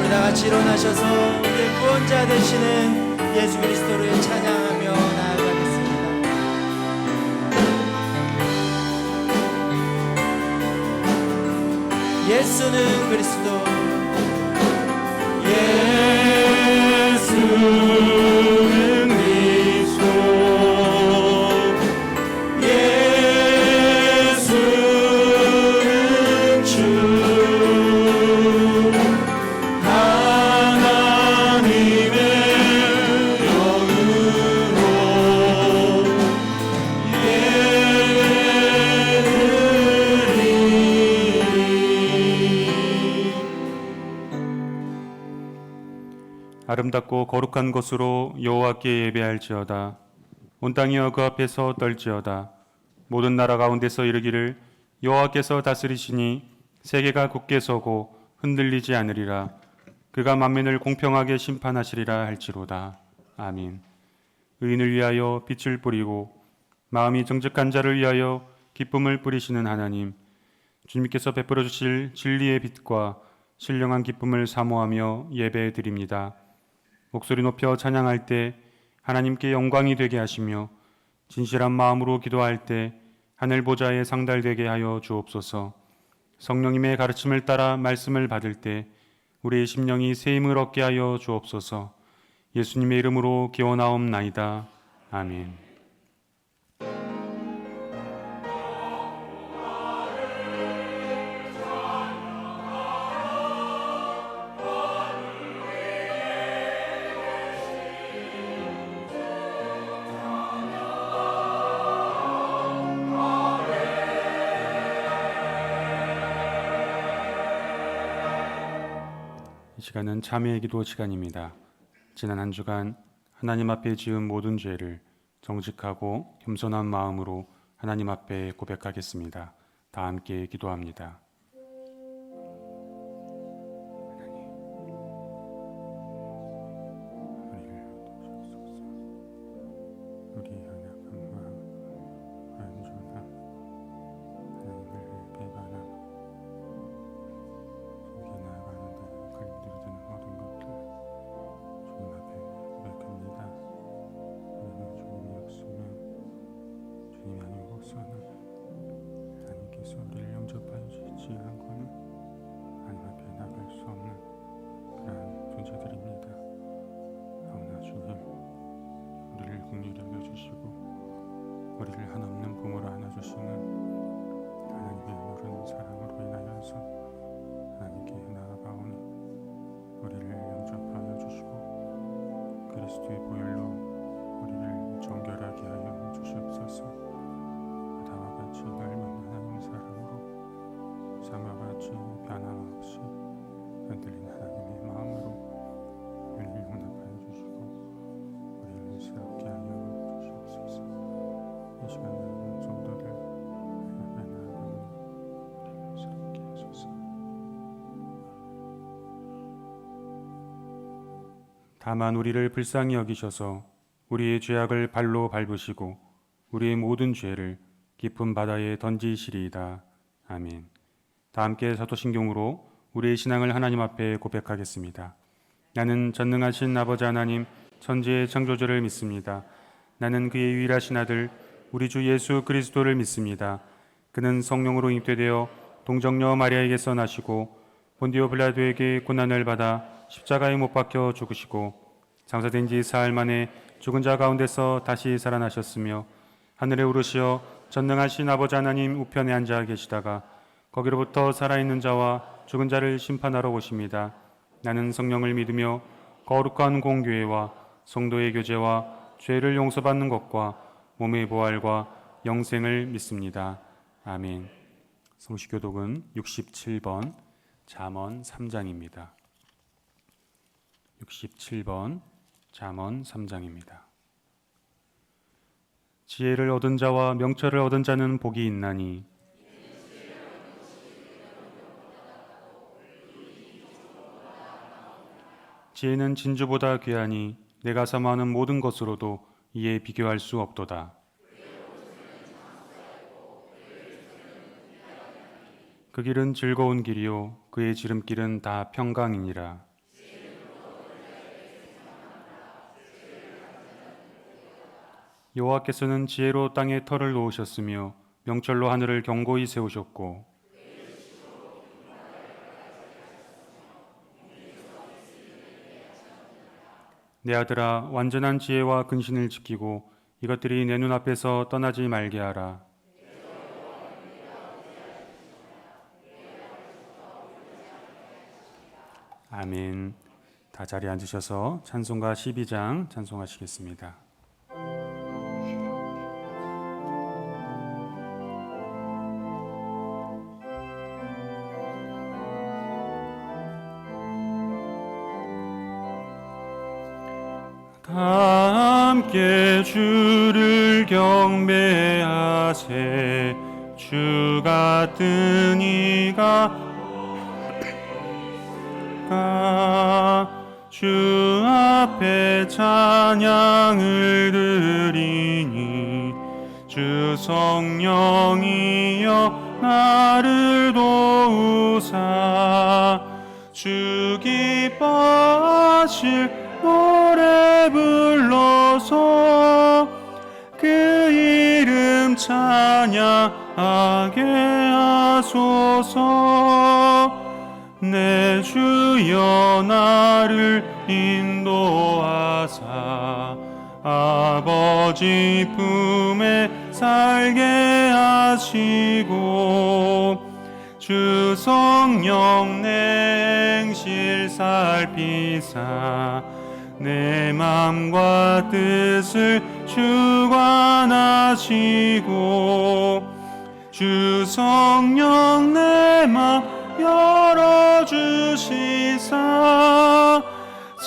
다 같이 일어나셔서 우리의 구원자 되시는 예수 그리스도를 찬양하며 나아가겠습니다. 예수는 그리스도, 예수는 그리스도, 예수는 주, 하나님의 영으로 아름답고 거룩한 곳으로 여호와께 예배할지어다. 온 땅이여 그 앞에서 떨지어다. 모든 나라 가운데서 이르기를 여호와께서 다스리시니 세계가 굳게 서고 흔들리지 않으리라. 그가 만민을 공평하게 심판하시리라 할지로다. 아멘. 의인을 위하여 빛을 뿌리고 마음이 정직한 자를 위하여 기쁨을 뿌리시는 하나님, 주님께서 베풀어 주실 진리의 빛과 신령한 기쁨을 사모하며 예배드립니다. 목소리 높여 찬양할 때 하나님께 영광이 되게 하시며 진실한 마음으로 기도할 때 하늘 보좌에 상달되게 하여 주옵소서. 성령님의 가르침을 따라 말씀을 받을 때 우리의 심령이 새 힘을 얻게 하여 주옵소서. 예수님의 이름으로 기원하옵나이다. 아멘. 이 시간은 참회의 기도 시간입니다. 지난 한 주간 하나님 앞에 지은 모든 죄를 정직하고 겸손한 마음으로 하나님 앞에 고백하겠습니다. 다 함께 기도합니다. 우리 연약한 마음, 안전함, 하나님을 배반함, 속에 나아가는데 걸림돌이 되는 모든 것들 주님 앞에 고백합니다. 우리는 주님이 없으면, 주님이 아니고서는 하나님께서 우리를 영접하여 주시지 않고는 하나님 앞에 나갈 수 없는 그러한 존재들입니다. 그러나 주님, 우리를 긍휼히 여겨주시고 우리를 한없는 부모로 안아주시는 하나님의 노른 사랑으로 인하여서 하나님께 나아가오니 우리를 영접하여 주시고 그리스도의 보혈로 우리를 정결하게 하여 주시옵소서. 바다와 같이 넓은 하나님의 사랑으로 삶과 같이 변함없이 흔들린 하나님의 마음으로 우리를 용납하여 주시고 우리를 새롭게 하여 주시옵소서. 이 시간에 있는 성도들 앞에 나아가니 우리를 새롭게 하소서. 다만 우리를 불쌍히 여기셔서 우리의 죄악을 발로 밟으시고 우리의 모든 죄를 깊은 바다에 던지시리이다. 아멘. 다 함께 사도신경으로 우리의 신앙을 하나님 앞에 고백하겠습니다. 나는 전능하신 아버지 하나님 천지의 창조주를 믿습니다. 나는 그의 유일하신 아들 우리 주 예수 그리스도를 믿습니다. 그는 성령으로 잉태되어 동정녀 마리아에게서 나시고 본디오 빌라도에게 고난을 받아 십자가에 못 박혀 죽으시고 장사된 지 사흘 만에 죽은 자 가운데서 다시 살아나셨으며 하늘에 오르시어 전능하신 아버지 하나님 우편에 앉아 계시다가 거기로부터 살아있는 자와 죽은 자를 심판하러 오십니다. 나는 성령을 믿으며 거룩한 공교회와 성도의 교제와 죄를 용서받는 것과 몸의 부활과 영생을 믿습니다. 아멘. 성시교독은 67번 잠언 3장입니다. 67번 잠언 3장입니다. 지혜를 얻은 자와 명철을 얻은 자는 복이 있나니 지혜는 진주보다 귀하니 내가 사모하는 모든 것으로도 이에 비교할 수 없도다. 그 길은 즐거운 길이요 그의 지름길은 다 평강이니라. 여호와께서는 지혜로 땅에 터를 놓으셨으며 명철로 하늘을 견고히 세우셨고 내 아들아 완전한 지혜와 근신을 지키고 이것들이 내 눈앞에서 떠나지 말게 하라. 아멘. 다 자리에 앉으셔서 찬송가 12장 찬송하시겠습니다. 다 함께 주를 경배하세. 주 같은 이가 주 앞에 찬양을 드리니 주 성령이여 나를 도우사 주 기뻐하실 노래 불러서 그 이름 찬양하게 하소서. 내 주여 나를 인도하사 아버지 품에 살게 하시고 주 성령 내 행실 살피사 내 맘과 뜻을 주관하시고 주 성령 내 맘 열어주시사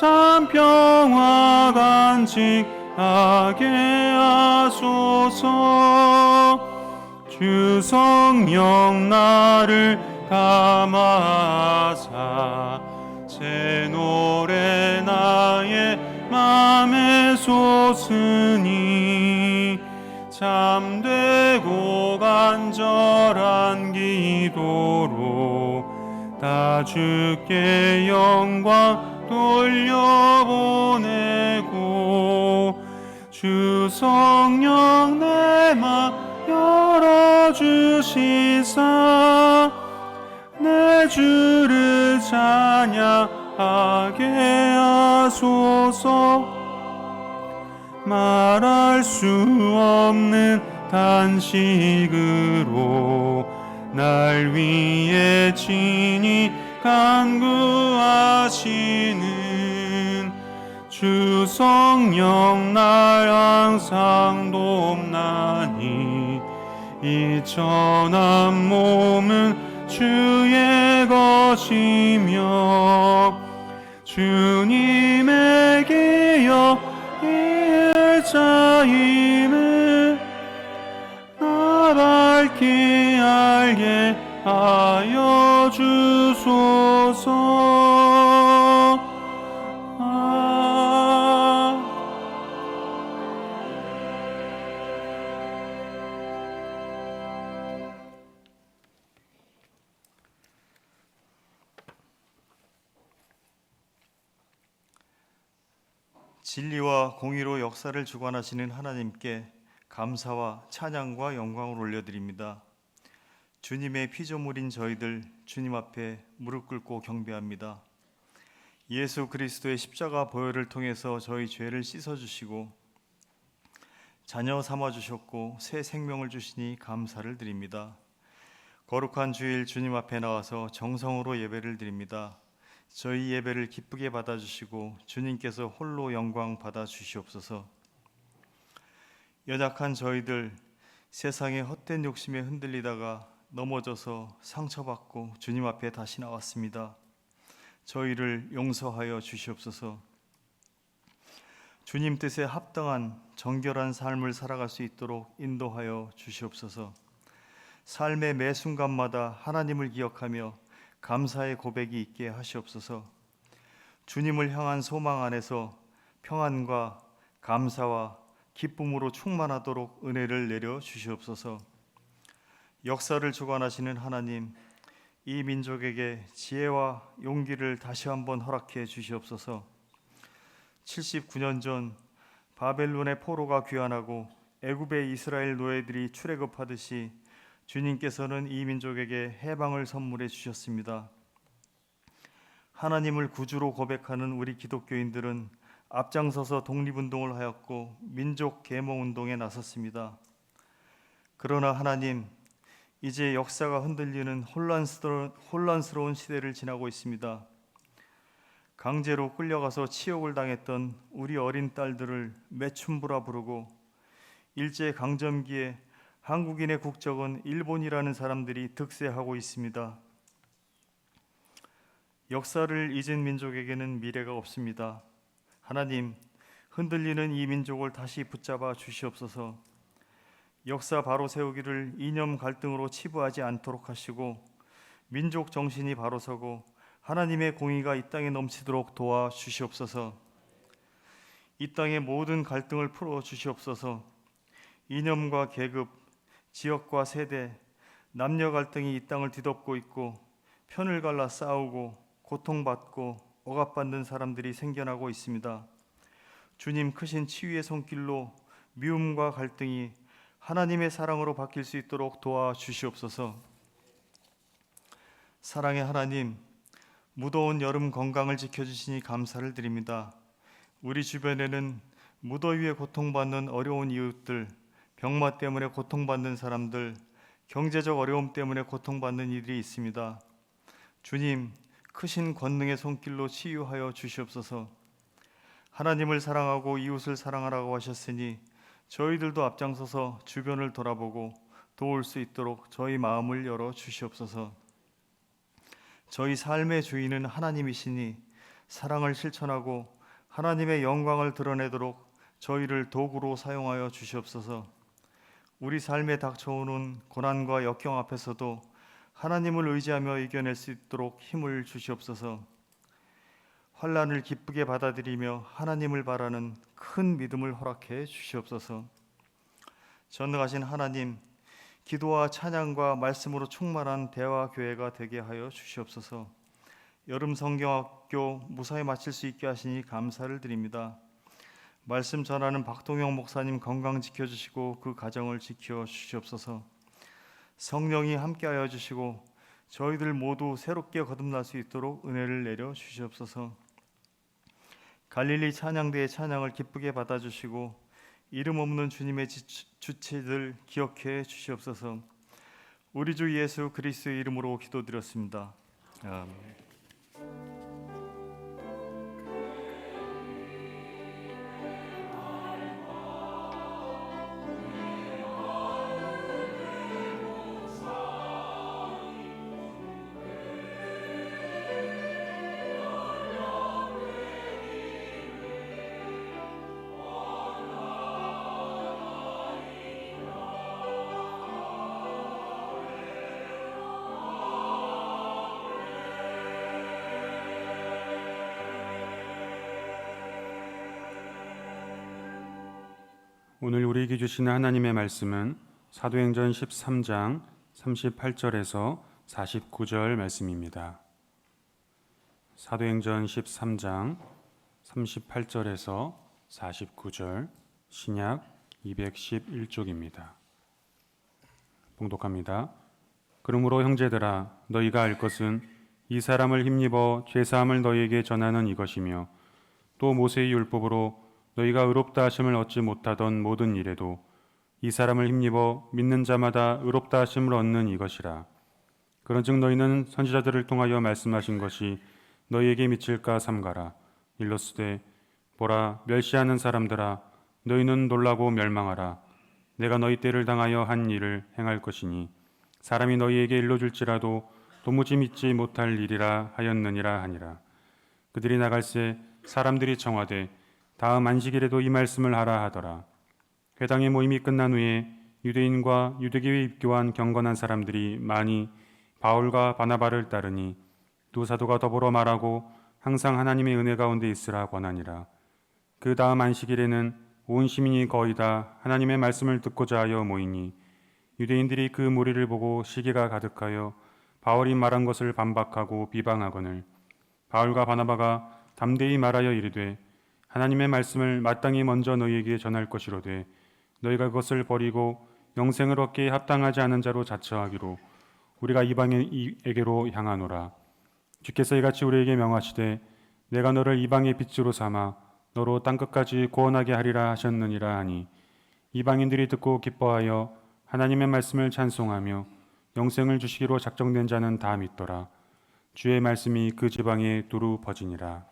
참 평화 간직하게 하소서. 주 성령 나를 감화하사 새 노래 나의 맘에 솟으니 참되고 간절한 기도로 다 주께 영광 돌려보내고 주 성령 내 맘 열어주시사 내 주를 찬양하게 하소서. 말할 수 없는 탄식으로 날 위해 친히 간구하시는 주 성령 날 항상 돕나니 이 천한 몸은 주의 것이며 주님에게요 자임을 나 밝히 알게 하여 주소서. 진리와 공의로 역사를 주관하시는 하나님께 감사와 찬양과 영광을 올려드립니다. 주님의 피조물인 저희들 주님 앞에 무릎 꿇고 경배합니다. 예수 그리스도의 십자가 보혈을 통해서 저희 죄를 씻어주시고 자녀 삼아주셨고 새 생명을 주시니 감사를 드립니다. 거룩한 주일 주님 앞에 나와서 정성으로 예배를 드립니다. 저희 예배를 기쁘게 받아주시고 주님께서 홀로 영광 받아주시옵소서. 연약한 저희들 세상의 헛된 욕심에 흔들리다가 넘어져서 상처받고 주님 앞에 다시 나왔습니다. 저희를 용서하여 주시옵소서. 주님 뜻에 합당한 정결한 삶을 살아갈 수 있도록 인도하여 주시옵소서. 삶의 매 순간마다 하나님을 기억하며 감사의 고백이 있게 하시옵소서. 주님을 향한 소망 안에서 평안과 감사와 기쁨으로 충만하도록 은혜를 내려 주시옵소서. 역사를 주관하시는 하나님, 이 민족에게 지혜와 용기를 다시 한번 허락해 주시옵소서. 79년 전 바벨론의 포로가 귀환하고 애굽의 이스라엘 노예들이 출애굽하듯이 주님께서는 이 민족에게 해방을 선물해 주셨습니다. 하나님을 구주로 고백하는 우리 기독교인들은 앞장서서 독립운동을 하였고 민족 계몽운동에 나섰습니다. 그러나 하나님, 이제 역사가 흔들리는 혼란스러운 시대를 지나고 있습니다. 강제로 끌려가서 치욕을 당했던 우리 어린 딸들을 매춘부라 부르고 일제 강점기에 한국인의 국적은 일본이라는 사람들이 득세하고 있습니다. 역사를 잊은 민족에게는 미래가 없습니다. 하나님, 흔들리는 이 민족을 다시 붙잡아 주시옵소서. 역사 바로 세우기를 이념 갈등으로 치부하지 않도록 하시고 민족 정신이 바로 서고 하나님의 공의가 이 땅에 넘치도록 도와 주시옵소서. 이 땅의 모든 갈등을 풀어 주시옵소서. 이념과 계급, 지역과 세대, 남녀 갈등이 이 땅을 뒤덮고 있고 편을 갈라 싸우고 고통받고 억압받는 사람들이 생겨나고 있습니다. 주님 크신 치유의 손길로 미움과 갈등이 하나님의 사랑으로 바뀔 수 있도록 도와주시옵소서. 사랑의 하나님, 무더운 여름 건강을 지켜주시니 감사를 드립니다. 우리 주변에는 무더위에 고통받는 어려운 이웃들, 병마 때문에 고통받는 사람들, 경제적 어려움 때문에 고통받는 이들이 있습니다. 주님, 크신 권능의 손길로 치유하여 주시옵소서. 하나님을 사랑하고 이웃을 사랑하라고 하셨으니 저희들도 앞장서서 주변을 돌아보고 도울 수 있도록 저희 마음을 열어 주시옵소서. 저희 삶의 주인은 하나님이시니 사랑을 실천하고 하나님의 영광을 드러내도록 저희를 도구로 사용하여 주시옵소서. 우리 삶에 닥쳐오는 고난과 역경 앞에서도 하나님을 의지하며 이겨낼 수 있도록 힘을 주시옵소서. 환난을 기쁘게 받아들이며 하나님을 바라는 큰 믿음을 허락해 주시옵소서. 전능하신 하나님, 기도와 찬양과 말씀으로 충만한 대화 교회가 되게 하여 주시옵소서. 여름 성경학교 무사히 마칠 수 있게 하시니 감사를 드립니다. 말씀 전하는 박동영 목사님 건강 지켜주시고 그 가정을 지켜 주시옵소서. 성령이 함께하여 주시고 저희들 모두 새롭게 거듭날 수 있도록 은혜를 내려 주시옵소서. 갈릴리 찬양대의 찬양을 기쁘게 받아주시고 이름 없는 주님의 주체들 기억해 주시옵소서. 우리 주 예수 그리스도의 이름으로 기도드렸습니다. 아멘. 오늘 우리에게 주시는 하나님의 말씀은 사도행전 13장 38절에서 49절 말씀입니다. 사도행전 13장 38절에서 49절 신약 211쪽입니다. 봉독합니다. 그러므로 형제들아 너희가 알 것은 이 사람을 힘입어 죄사함을 너희에게 전하는 이것이며 또 모세의 율법으로 너희가 의롭다 하심을 얻지 못하던 모든 일에도 이 사람을 힘입어 믿는 자마다 의롭다 하심을 얻는 이것이라. 그런즉 너희는 선지자들을 통하여 말씀하신 것이 너희에게 미칠까 삼가라. 일러스되 보라 멸시하는 사람들아 너희는 놀라고 멸망하라. 내가 너희 때를 당하여 한 일을 행할 것이니 사람이 너희에게 일러줄지라도 도무지 믿지 못할 일이라 하였느니라 하니라. 그들이 나갈새 사람들이 청하되 다음 안식일에도 이 말씀을 하라 하더라. 회당의 모임이 끝난 후에 유대인과 유대교에 입교한 경건한 사람들이 많이 바울과 바나바를 따르니 두 사도가 더불어 말하고 항상 하나님의 은혜 가운데 있으라 권하니라. 그 다음 안식일에는 온 시민이 거의 다 하나님의 말씀을 듣고자 하여 모이니 유대인들이 그 무리를 보고 시기가 가득하여 바울이 말한 것을 반박하고 비방하거늘 바울과 바나바가 담대히 말하여 이르되 하나님의 말씀을 마땅히 먼저 너희에게 전할 것이로되 너희가 그것을 버리고 영생을 얻기에 합당하지 않은 자로 자처하기로 우리가 이방인에게로 향하노라. 주께서 이같이 우리에게 명하시되 내가 너를 이방의 빛으로 삼아 너로 땅끝까지 구원하게 하리라 하셨느니라 하니 이방인들이 듣고 기뻐하여 하나님의 말씀을 찬송하며 영생을 주시기로 작정된 자는 다 믿더라. 주의 말씀이 그 지방에 두루 퍼지니라.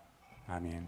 아멘.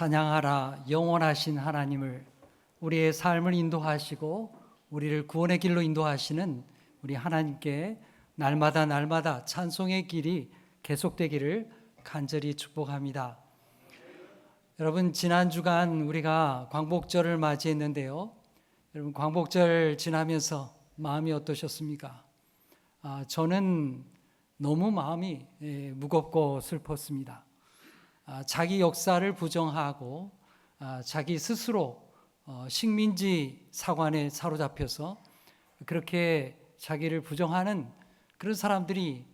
찬양하라 영원하신 하나님을, 우리의 삶을 인도하시고 우리를 구원의 길로 인도하시는 우리 하나님께 날마다 날마다 찬송의 길이 계속되기를 간절히 축복합니다. 여러분, 지난 주간 우리가 광복절을 맞이했는데요. 여러분, 광복절 지나면서 마음이 어떠셨습니까? 저는 너무 마음이 무겁고 슬펐습니다. 자기 역사를 부정하고 자기 스스로 식민지 사관에 사로잡혀서 그렇게 자기를 부정하는 그런 사람들이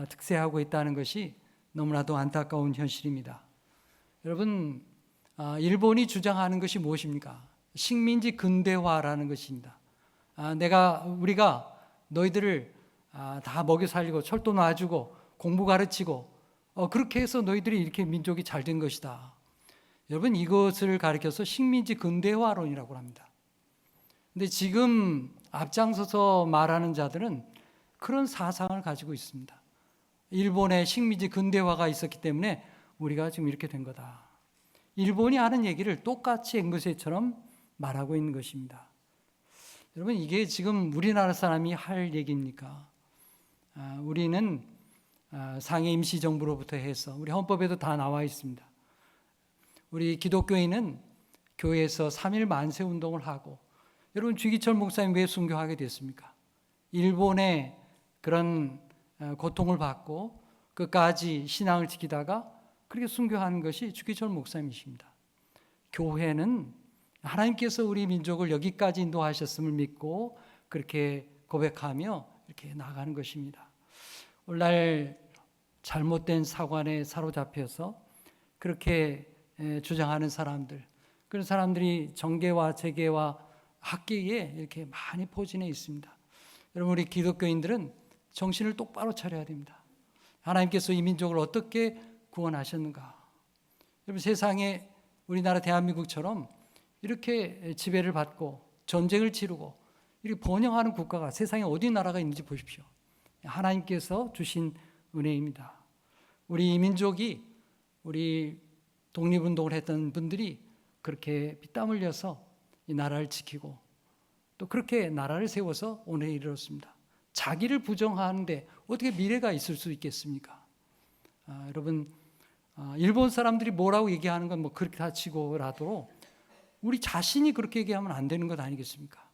득세하고 있다는 것이 너무나도 안타까운 현실입니다. 여러분, 일본이 주장하는 것이 무엇입니까? 식민지 근대화라는 것입니다. 우리가 너희들을 다 먹여 살리고 철도 놔주고 공부 가르치고 그렇게 해서 너희들이 이렇게 민족이 잘 된 것이다. 여러분, 이것을 가리켜서 식민지 근대화론이라고 합니다. 근데 지금 앞장서서 말하는 자들은 그런 사상을 가지고 있습니다. 일본의 식민지 근대화가 있었기 때문에 우리가 지금 이렇게 된 거다. 일본이 하는 얘기를 똑같이 앵무새처럼 말하고 있는 것입니다. 여러분, 이게 지금 우리나라 사람이 할 얘기입니까? 우리는 상해 임시정부로부터 해서 우리 헌법에도 다 나와 있습니다. 우리 기독교인은 교회에서 3일 만세 운동을 하고, 여러분 주기철 목사님 왜 순교하게 됐습니까? 일본의 그런 고통을 받고 끝까지 신앙을 지키다가 그렇게 순교한 것이 주기철 목사님이십니다. 교회는 하나님께서 우리 민족을 여기까지 인도하셨음을 믿고 그렇게 고백하며 이렇게 나가는 것입니다. 오늘날 잘못된 사관에 사로잡혀서 그렇게 주장하는 사람들, 그런 사람들이 정계와 재계와 학계에 이렇게 많이 포진해 있습니다. 여러분, 우리 기독교인들은 정신을 똑바로 차려야 됩니다. 하나님께서 이 민족을 어떻게 구원하셨는가? 여러분, 세상에 우리나라 대한민국처럼 이렇게 지배를 받고 전쟁을 치르고 이렇게 번영하는 국가가 세상에 어디 나라가 있는지 보십시오. 하나님께서 주신 은혜입니다. 우리 이 민족이, 우리 독립운동을 했던 분들이 그렇게 피땀 흘려서 이 나라를 지키고 또 그렇게 나라를 세워서 오늘에 이르렀습니다. 자기를 부정하는데 어떻게 미래가 있을 수 있겠습니까? 여러분, 일본 사람들이 뭐라고 얘기하는 건 뭐 그렇게 다 치고라도 우리 자신이 그렇게 얘기하면 안 되는 것 아니겠습니까?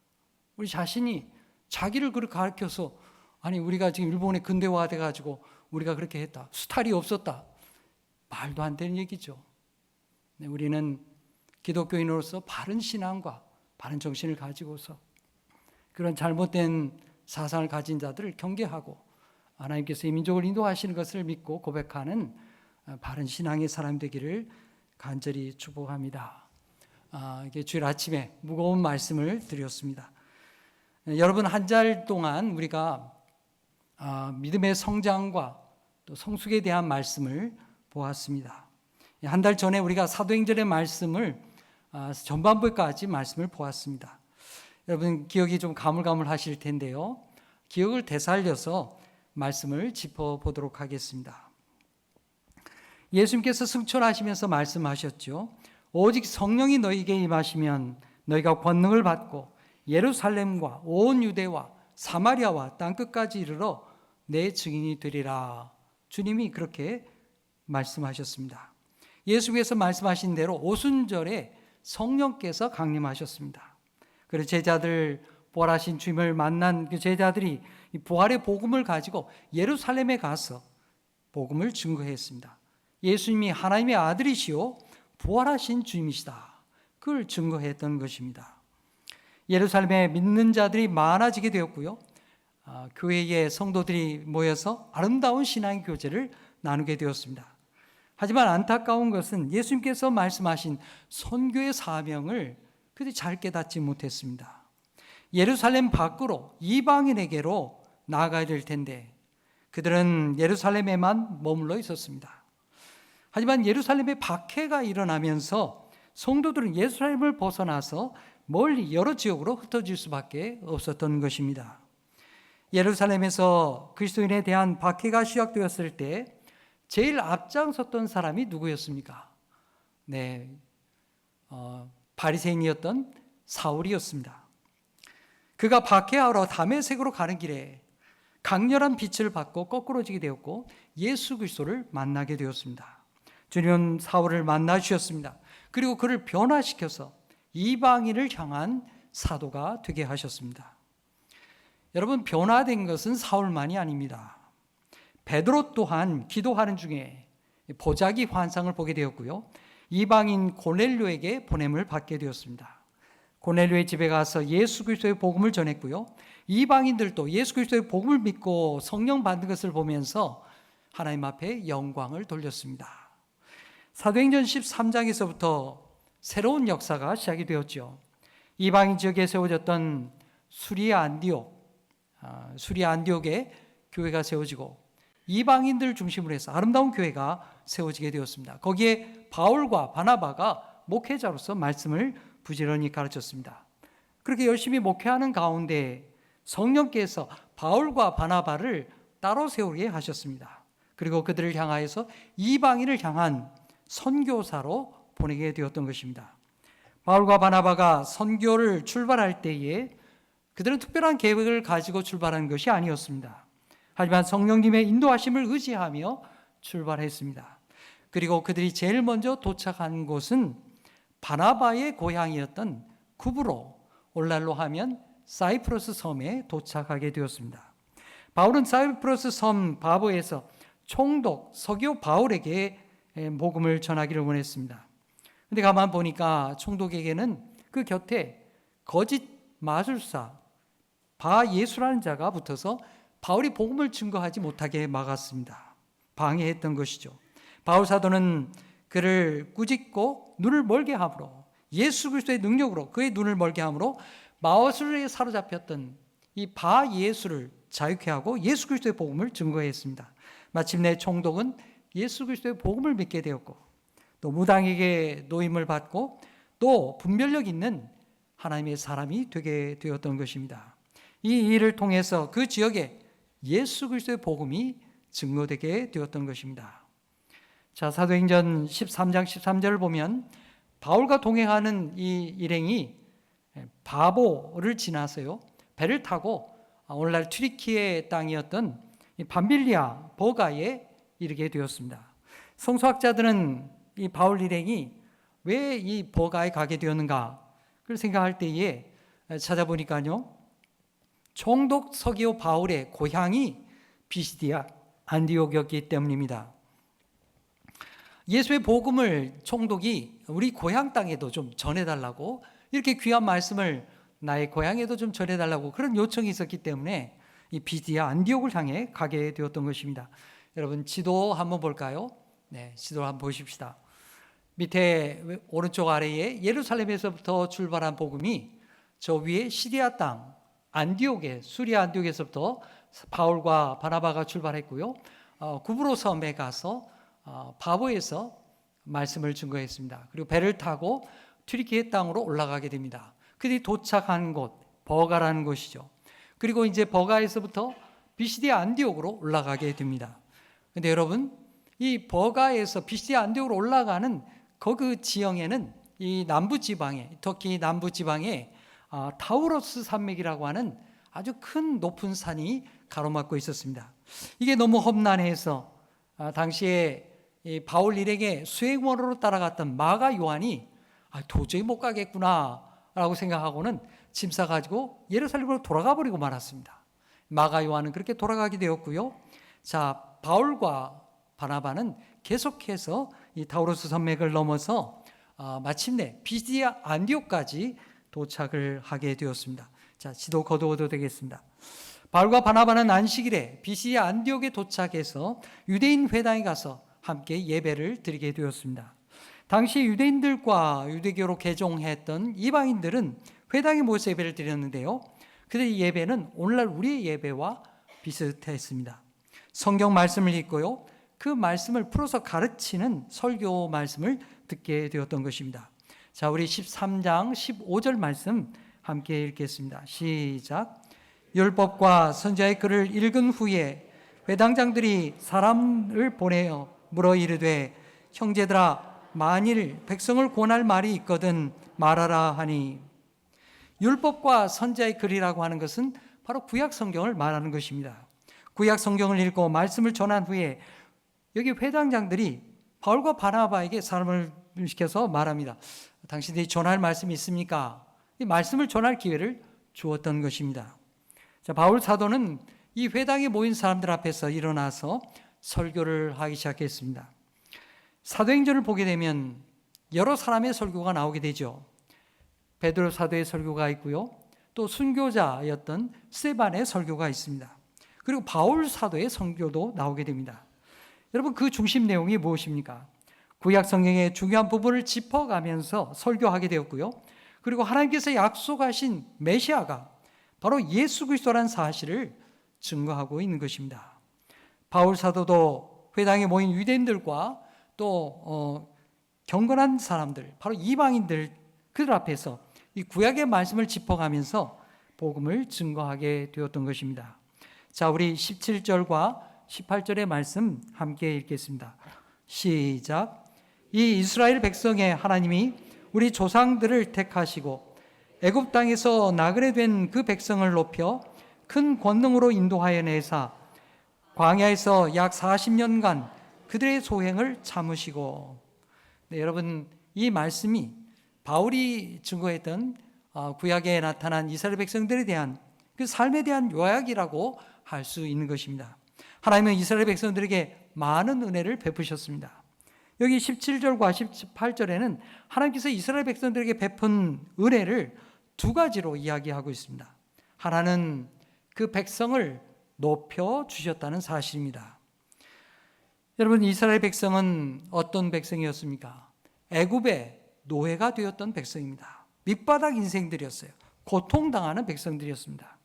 우리 자신이 자기를 그렇게 가르쳐서, 아니 우리가 지금 일본에 근대화돼 가지고 우리가 그렇게 했다, 수탈이 없었다, 말도 안 되는 얘기죠. 네, 우리는 기독교인으로서 바른 신앙과 바른 정신을 가지고서 그런 잘못된 사상을 가진 자들을 경계하고 하나님께서 이 민족을 인도하시는 것을 믿고 고백하는 바른 신앙의 사람 되기를 간절히 축복합니다. 이게 주일 아침에 무거운 말씀을 드렸습니다. 여러분, 한 달 동안 우리가 믿음의 성장과 또 성숙에 대한 말씀을 보았습니다. 한 달 전에 우리가 사도행전의 말씀을 전반부까지 말씀을 보았습니다. 여러분, 기억이 좀 가물가물하실 텐데요, 기억을 되살려서 말씀을 짚어보도록 하겠습니다. 예수님께서 승천하시면서 말씀하셨죠. 오직 성령이 너희에게 임하시면 너희가 권능을 받고 예루살렘과 온 유대와 사마리아와 땅끝까지 이르러 내 증인이 되리라. 주님이 그렇게 말씀하셨습니다. 예수께서 말씀하신 대로 오순절에 성령께서 강림하셨습니다. 그래서 제자들, 부활하신 주님을 만난 그 제자들이 이 부활의 복음을 가지고 예루살렘에 가서 복음을 증거했습니다. 예수님이 하나님의 아들이시오 부활하신 주님이시다, 그걸 증거했던 것입니다. 예루살렘에 믿는 자들이 많아지게 되었고요, 교회의 성도들이 모여서 아름다운 신앙의 교제를 나누게 되었습니다. 하지만 안타까운 것은 예수님께서 말씀하신 선교의 사명을 그들이 잘 깨닫지 못했습니다. 예루살렘 밖으로 이방인에게로 나아가야 될 텐데 그들은 예루살렘에만 머물러 있었습니다. 하지만 예루살렘의 박해가 일어나면서 성도들은 예루살렘을 벗어나서 멀리 여러 지역으로 흩어질 수밖에 없었던 것입니다. 예루살렘에서 그리스도인에 대한 박해가 시작되었을 때 제일 앞장섰던 사람이 누구였습니까? 네, 바리새인이었던 사울이었습니다. 그가 박해하러 다메섹으로 가는 길에 강렬한 빛을 받고 거꾸로지게 되었고 예수 그리스도를 만나게 되었습니다. 주님은 사울을 만나 주셨습니다. 그리고 그를 변화시켜서 이방인을 향한 사도가 되게 하셨습니다. 여러분, 변화된 것은 사울만이 아닙니다. 베드로 또한 기도하는 중에 보자기 환상을 보게 되었고요, 이방인 고넬료에게 보냄을 받게 되었습니다. 고넬료의 집에 가서 예수 그리스도의 복음을 전했고요, 이방인들도 예수 그리스도의 복음을 믿고 성령 받는 것을 보면서 하나님 앞에 영광을 돌렸습니다. 사도행전 13장에서부터 새로운 역사가 시작이 되었죠. 이방인 지역에 세워졌던 수리아 안디옥에 교회가 세워지고 이방인들 중심으로 해서 아름다운 교회가 세워지게 되었습니다. 거기에 바울과 바나바가 목회자로서 말씀을 부지런히 가르쳤습니다. 그렇게 열심히 목회하는 가운데 성령께서 바울과 바나바를 따로 세우게 하셨습니다. 그리고 그들을 향하여서 이방인을 향한 선교사로 보내게 되었던 것입니다. 바울과 바나바가 선교를 출발할 때에 그들은 특별한 계획을 가지고 출발한 것이 아니었습니다. 하지만 성령님의 인도하심을 의지하며 출발했습니다. 그리고 그들이 제일 먼저 도착한 곳은 바나바의 고향이었던 구브로, 오늘날로 하면 사이프러스 섬에 도착하게 되었습니다. 바울은 사이프러스 섬 바보에서 총독 서기오 바울에게 복음을 전하기를 원했습니다. 근데 가만 보니까 총독에게는 그 곁에 거짓 마술사 바예수라는 자가 붙어서 바울이 복음을 증거하지 못하게 막았습니다. 방해했던 것이죠. 바울 사도는 그를 꾸짖고 눈을 멀게 함으로, 예수 그리스도의 능력으로 그의 눈을 멀게 함으로 마술에 사로잡혔던 이 바예수를 자유케 하고 예수 그리스도의 복음을 증거했습니다. 마침내 총독은 예수 그리스도의 복음을 믿게 되었고, 또 무당에게 노임을 받고 또 분별력 있는 하나님의 사람이 되게 되었던 것입니다. 이 일을 통해서 그 지역에 예수 그리스도의 복음이 증거되게 되었던 것입니다. 자, 사도행전 13장 13절을 보면 바울과 동행하는 이 일행이 바보를 지나서요, 배를 타고 오늘날 튀르키예 땅이었던 밤빌리아 버가에 이르게 되었습니다. 성서학자들은 이 바울 일행이 왜 이 버가에 가게 되었는가 그걸 생각할 때에 찾아보니까요, 총독 서기오 바울의 고향이 비시디아 안디옥이었기 때문입니다. 예수의 복음을 총독이 우리 고향 땅에도 좀 전해달라고, 이렇게 귀한 말씀을 나의 고향에도 좀 전해달라고 그런 요청이 있었기 때문에 이 비시디아 안디옥을 향해 가게 되었던 것입니다. 여러분 지도 한번 볼까요? 네, 지도 한번 보십시다. 밑에 오른쪽 아래에 예루살렘에서부터 출발한 복음이 저 위에 시리아 땅 안디옥에, 수리아 안디옥에서부터 바울과 바나바가 출발했고요. 구브로 섬에 가서 바보에서 말씀을 증거했습니다. 그리고 배를 타고 튀르키예 땅으로 올라가게 됩니다. 그들이 도착한 곳 버가라는 곳이죠. 그리고 이제 버가에서부터 비시디아 안디옥으로 올라가게 됩니다. 근데 여러분, 이 버가에서 비시디아 안디옥으로 올라가는 그 지형에는 이 남부 지방에, 터키 남부 지방에 타우로스 산맥이라고 하는 아주 큰 높은 산이 가로막고 있었습니다. 이게 너무 험난해서 당시에 이 바울 일행의 수행원으로 따라갔던 마가 요한이 도저히 못 가겠구나 라고 생각하고는 짐 싸가지고 예루살렘으로 돌아가 버리고 말았습니다. 마가 요한은 그렇게 돌아가게 되었고요. 자, 바울과 바나바는 계속해서 이 타우로스 산맥을 넘어서 마침내 비시디아 안디옥까지 도착을 하게 되었습니다. 자, 지도 거두어도 되겠습니다. 바울과 바나바는 안식일에 비시디아 안디옥에 도착해서 유대인 회당에 가서 함께 예배를 드리게 되었습니다. 당시 유대인들과 유대교로 개종했던 이방인들은 회당에 모여서 예배를 드렸는데요, 그들의 예배는 오늘날 우리의 예배와 비슷했습니다. 성경 말씀을 읽고요, 그 말씀을 풀어서 가르치는 설교 말씀을 듣게 되었던 것입니다. 자, 우리 13장 15절 말씀 함께 읽겠습니다. 시작. 율법과 선지자의 글을 읽은 후에 회당장들이 사람을 보내어 물어 이르되, 형제들아, 만일 백성을 권할 말이 있거든 말하라 하니. 율법과 선지자의 글이라고 하는 것은 바로 구약 성경을 말하는 것입니다. 구약 성경을 읽고 말씀을 전한 후에 여기 회당장들이 바울과 바나바에게 사람을 시켜서 말합니다. 당신들이 전할 말씀이 있습니까? 이 말씀을 전할 기회를 주었던 것입니다. 자, 바울 사도는 이 회당에 모인 사람들 앞에서 일어나서 설교를 하기 시작했습니다. 사도행전을 보게 되면 여러 사람의 설교가 나오게 되죠. 베드로 사도의 설교가 있고요, 또 순교자였던 스데반의 설교가 있습니다. 그리고 바울 사도의 설교도 나오게 됩니다. 여러분, 그 중심 내용이 무엇입니까? 구약 성경의 중요한 부분을 짚어가면서 설교하게 되었고요, 그리고 하나님께서 약속하신 메시아가 바로 예수 그리스도라는 사실을 증거하고 있는 것입니다. 바울 사도도 회당에 모인 유대인들과 또 경건한 사람들, 바로 이방인들, 그들 앞에서 이 구약의 말씀을 짚어가면서 복음을 증거하게 되었던 것입니다. 자, 우리 17절과 18절의 말씀 함께 읽겠습니다. 시작. 이 이스라엘 백성의 하나님이 우리 조상들을 택하시고 애굽 땅에서 나그네 된 그 백성을 높여 큰 권능으로 인도하여 내사 광야에서 약 40년간 그들의 소행을 참으시고. 네, 여러분, 이 말씀이 바울이 증거했던 구약에 나타난 이스라엘 백성들에 대한 그 삶에 대한 요약이라고 할 수 있는 것입니다. 하나님은 이스라엘 백성들에게 많은 은혜를 베푸셨습니다. 여기 17절과 18절에는 하나님께서 이스라엘 백성들에게 베푼 은혜를 두 가지로 이야기하고 있습니다. 하나는 그 백성을 높여 주셨다는 사실입니다. 여러분, 이스라엘 백성은 어떤 백성이었습니까? 애굽의 노예가 되었던 백성입니다. 밑바닥 인생들이었어요. 고통당하는 백성들이었습니다.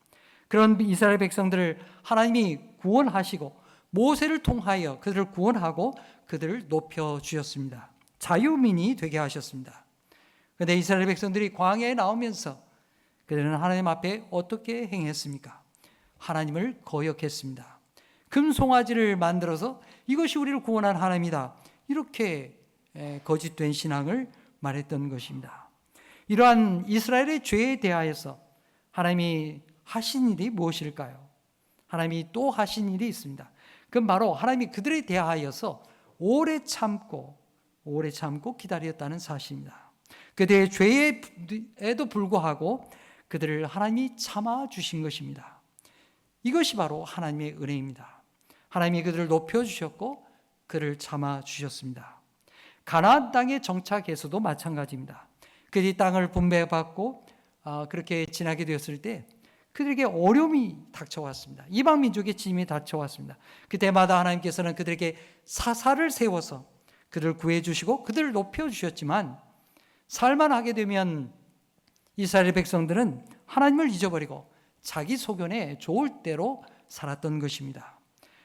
그런 이스라엘 백성들을 하나님이 구원하시고 모세를 통하여 그들을 구원하고 그들을 높여주셨습니다. 자유민이 되게 하셨습니다. 그런데 이스라엘 백성들이 광야에 나오면서 그들은 하나님 앞에 어떻게 행했습니까? 하나님을 거역했습니다. 금송아지를 만들어서 이것이 우리를 구원한 하나님이다, 이렇게 거짓된 신앙을 말했던 것입니다. 이러한 이스라엘의 죄에 대하여서 하나님이 하신 일이 무엇일까요? 하나님이 또 하신 일이 있습니다. 그건 바로 하나님이 그들에 대하여서 오래 참고 기다렸다는 사실입니다. 그들의 죄에도 불구하고 그들을 하나님이 참아주신 것입니다. 이것이 바로 하나님의 은혜입니다. 하나님이 그들을 높여주셨고 그를 참아주셨습니다. 가나안 땅에 정착해서도 마찬가지입니다. 그들이 땅을 분배받고 그렇게 지나게 되었을 때 그들에게 어려움이 닥쳐왔습니다. 이방 민족의 짐이 닥쳐왔습니다. 그때마다 하나님께서는 그들에게 사사를 세워서 그들을 구해주시고 그들을 높여주셨지만, 살만하게 되면 이스라엘 백성들은 하나님을 잊어버리고 자기 소견에 좋을 대로 살았던 것입니다.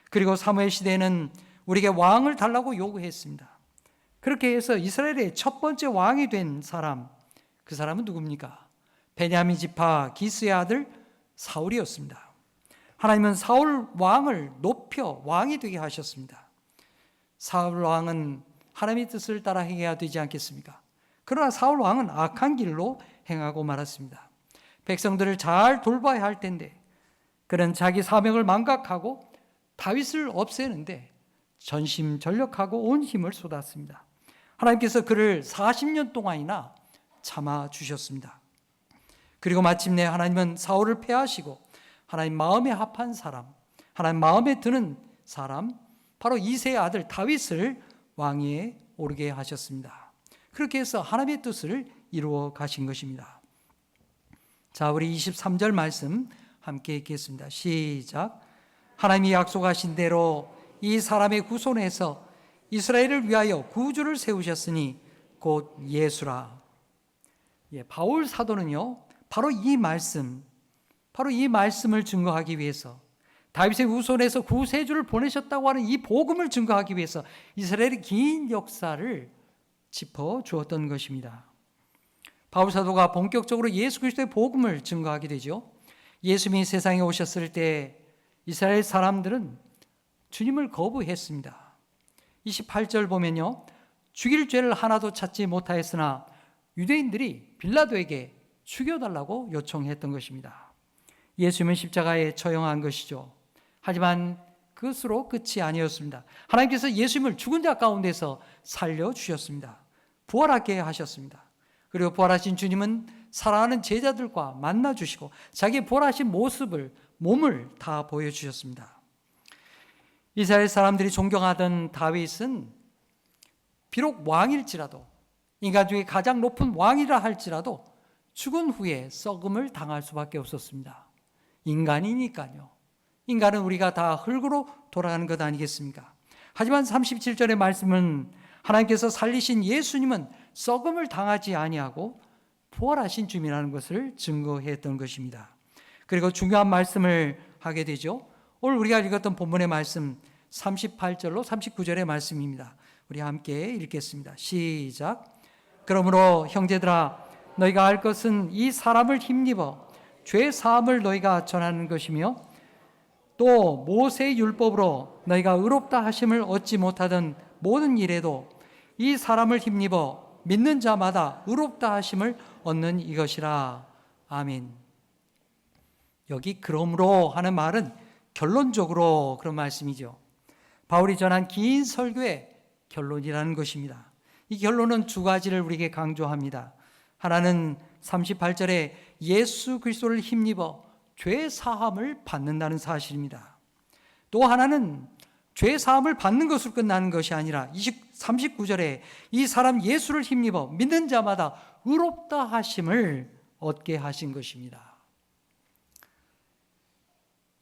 그리고 사무엘 시대에는 우리에게 왕을 달라고 요구했습니다. 그렇게 해서 이스라엘의 첫 번째 왕이 된 사람, 그 사람은 누굽니까? 베냐민 지파 기스의 아들 사울이었습니다. 하나님은 사울 왕을 높여 왕이 되게 하셨습니다. 사울 왕은 하나님의 뜻을 따라 행해야 되지 않겠습니까? 그러나 사울 왕은 악한 길로 행하고 말았습니다. 백성들을 잘 돌봐야 할 텐데 그는 자기 사명을 망각하고 다윗을 없애는데 전심전력하고 온 힘을 쏟았습니다. 하나님께서 그를 40년 동안이나 참아주셨습니다. 그리고 마침내 하나님은 사울을 패하시고 하나님 마음에 합한 사람, 하나님 마음에 드는 사람, 바로 이새의 아들 다윗을 왕위에 오르게 하셨습니다. 그렇게 해서 하나님의 뜻을 이루어 가신 것입니다. 자, 우리 23절 말씀 함께 읽겠습니다. 시작. 하나님이 약속하신 대로 이 사람의 구손에서 이스라엘을 위하여 구주를 세우셨으니 곧 예수라. 바울 사도는요, 바로 이 말씀을 증거하기 위해서, 다윗의 후손에서 구세주를 보내셨다고 하는 이 복음을 증거하기 위해서 이스라엘의 긴 역사를 짚어주었던 것입니다. 바울 사도가 본격적으로 예수 그리스도의 복음을 증거하게 되죠. 예수님이 세상에 오셨을 때 이스라엘 사람들은 주님을 거부했습니다. 28절 보면요, 죽일 죄를 하나도 찾지 못하였으나 유대인들이 빌라도에게 죽여달라고 요청했던 것입니다. 예수님은 십자가에 처형한 것이죠. 하지만 그것으로 끝이 아니었습니다. 하나님께서 예수님을 죽은 자 가운데서 살려주셨습니다. 부활하게 하셨습니다. 그리고 부활하신 주님은 사랑하는 제자들과 만나주시고 자기의 부활하신 모습을, 몸을 다 보여주셨습니다. 이스라엘 사람들이 존경하던 다윗은 비록 왕일지라도, 인간 중에 가장 높은 왕이라 할지라도 죽은 후에 썩음을 당할 수밖에 없었습니다. 인간이니까요. 인간은 우리가 다 흙으로 돌아가는 것 아니겠습니까? 하지만 37절의 말씀은 하나님께서 살리신 예수님은 썩음을 당하지 아니하고 부활하신 주님이라는 것을 증거했던 것입니다. 그리고 중요한 말씀을 하게 되죠. 오늘 우리가 읽었던 본문의 말씀 38절로 39절의 말씀입니다. 우리 함께 읽겠습니다. 시작. 그러므로 형제들아 너희가 알 것은 이 사람을 힘입어 죄 사함을 너희가 전하는 것이며 또 모세의 율법으로 너희가 의롭다 하심을 얻지 못하던 모든 일에도 이 사람을 힘입어 믿는 자마다 의롭다 하심을 얻는 이것이라. 아멘. 여기 그러므로 하는 말은 결론적으로 그런 말씀이죠. 바울이 전한 긴 설교의 결론이라는 것입니다. 이 결론은 두 가지를 우리에게 강조합니다. 하나는 38절에 예수 그리스도를 힘입어 죄 사함을 받는다는 사실입니다. 또 하나는 죄 사함을 받는 것으로 끝나는 것이 아니라 39절에 이 사람 예수를 힘입어 믿는 자마다 의롭다 하심을 얻게 하신 것입니다.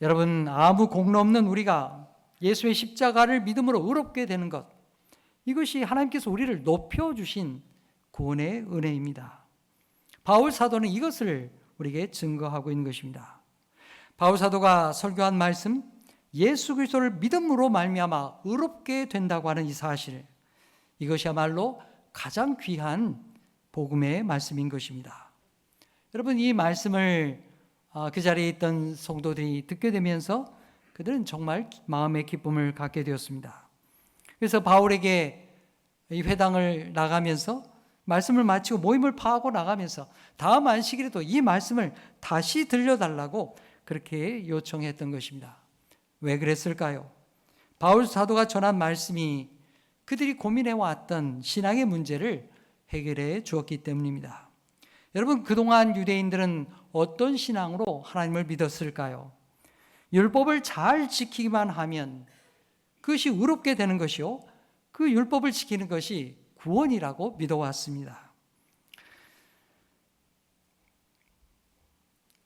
여러분, 아무 공로 없는 우리가 예수의 십자가를 믿음으로 의롭게 되는 것, 이것이 하나님께서 우리를 높여주신 구원의 은혜입니다. 바울 사도는 이것을 우리에게 증거하고 있는 것입니다. 바울 사도가 설교한 말씀, 예수 그리스도를 믿음으로 말미암아 의롭게 된다고 하는 이 사실, 이것이야말로 가장 귀한 복음의 말씀인 것입니다. 여러분, 이 말씀을 그 자리에 있던 성도들이 듣게 되면서 그들은 정말 마음의 기쁨을 갖게 되었습니다. 그래서 바울에게 이 회당을 나가면서 말씀을 마치고 모임을 파하고 나가면서 다음 안식일에도 이 말씀을 다시 들려달라고 그렇게 요청했던 것입니다. 왜 그랬을까요? 바울 사도가 전한 말씀이 그들이 고민해왔던 신앙의 문제를 해결해 주었기 때문입니다. 여러분, 그동안 유대인들은 어떤 신앙으로 하나님을 믿었을까요? 율법을 잘 지키기만 하면 그것이 의롭게 되는 것이요, 그 율법을 지키는 것이 구원이라고 믿어왔습니다.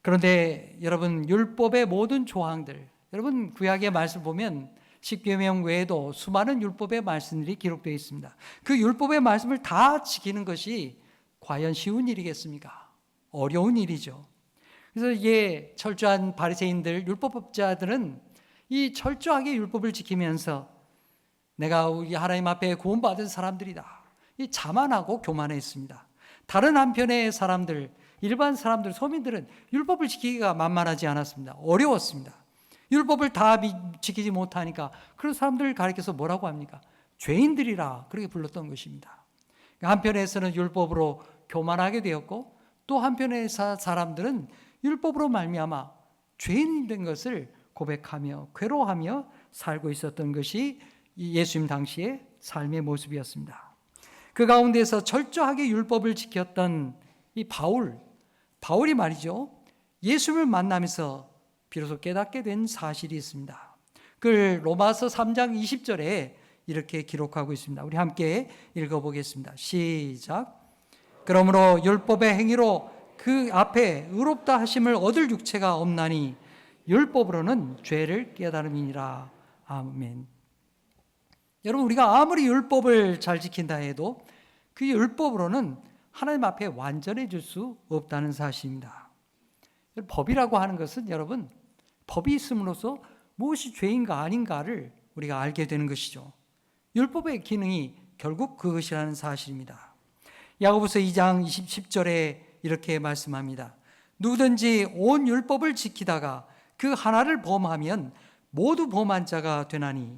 그런데 여러분, 율법의 모든 조항들, 여러분 구약의 말씀 보면 십계명 외에도 수많은 율법의 말씀들이 기록되어 있습니다. 그 율법의 말씀을 다 지키는 것이 과연 쉬운 일이겠습니까? 어려운 일이죠. 그래서 이게 철저한 바리새인들, 율법법자들은 이 철저하게 율법을 지키면서 내가 우리 하나님 앞에 구원받은 사람들이다, 이 자만하고 교만했습니다. 다른 한편의 사람들, 일반 사람들, 서민들은 율법을 지키기가 만만하지 않았습니다. 어려웠습니다. 율법을 다 지키지 못하니까 그런 사람들을 가리켜서 뭐라고 합니까? 죄인들이라 그렇게 불렀던 것입니다. 한편에서는 율법으로 교만하게 되었고, 또 한편의 사람들은 율법으로 말미암아 죄인이 된 것을 고백하며 괴로워하며 살고 있었던 것이 예수님 당시의 삶의 모습이었습니다. 그 가운데서 철저하게 율법을 지켰던 이 바울이 말이죠, 예수님을 만나면서 비로소 깨닫게 된 사실이 있습니다. 그걸 로마서 3장 20절에 이렇게 기록하고 있습니다. 우리 함께 읽어보겠습니다. 시작. 그러므로 율법의 행위로 그 앞에 의롭다 하심을 얻을 육체가 없나니 율법으로는 죄를 깨달음이니라. 아멘. 여러분, 우리가 아무리 율법을 잘 지킨다 해도 그 율법으로는 하나님 앞에 완전해질 수 없다는 사실입니다. 법이라고 하는 것은 여러분, 법이 있음으로써 무엇이 죄인가 아닌가를 우리가 알게 되는 것이죠. 율법의 기능이 결국 그것이라는 사실입니다. 야고보서 2장 10절에 이렇게 말씀합니다. 누구든지 온 율법을 지키다가 그 하나를 범하면 모두 범한 자가 되나니.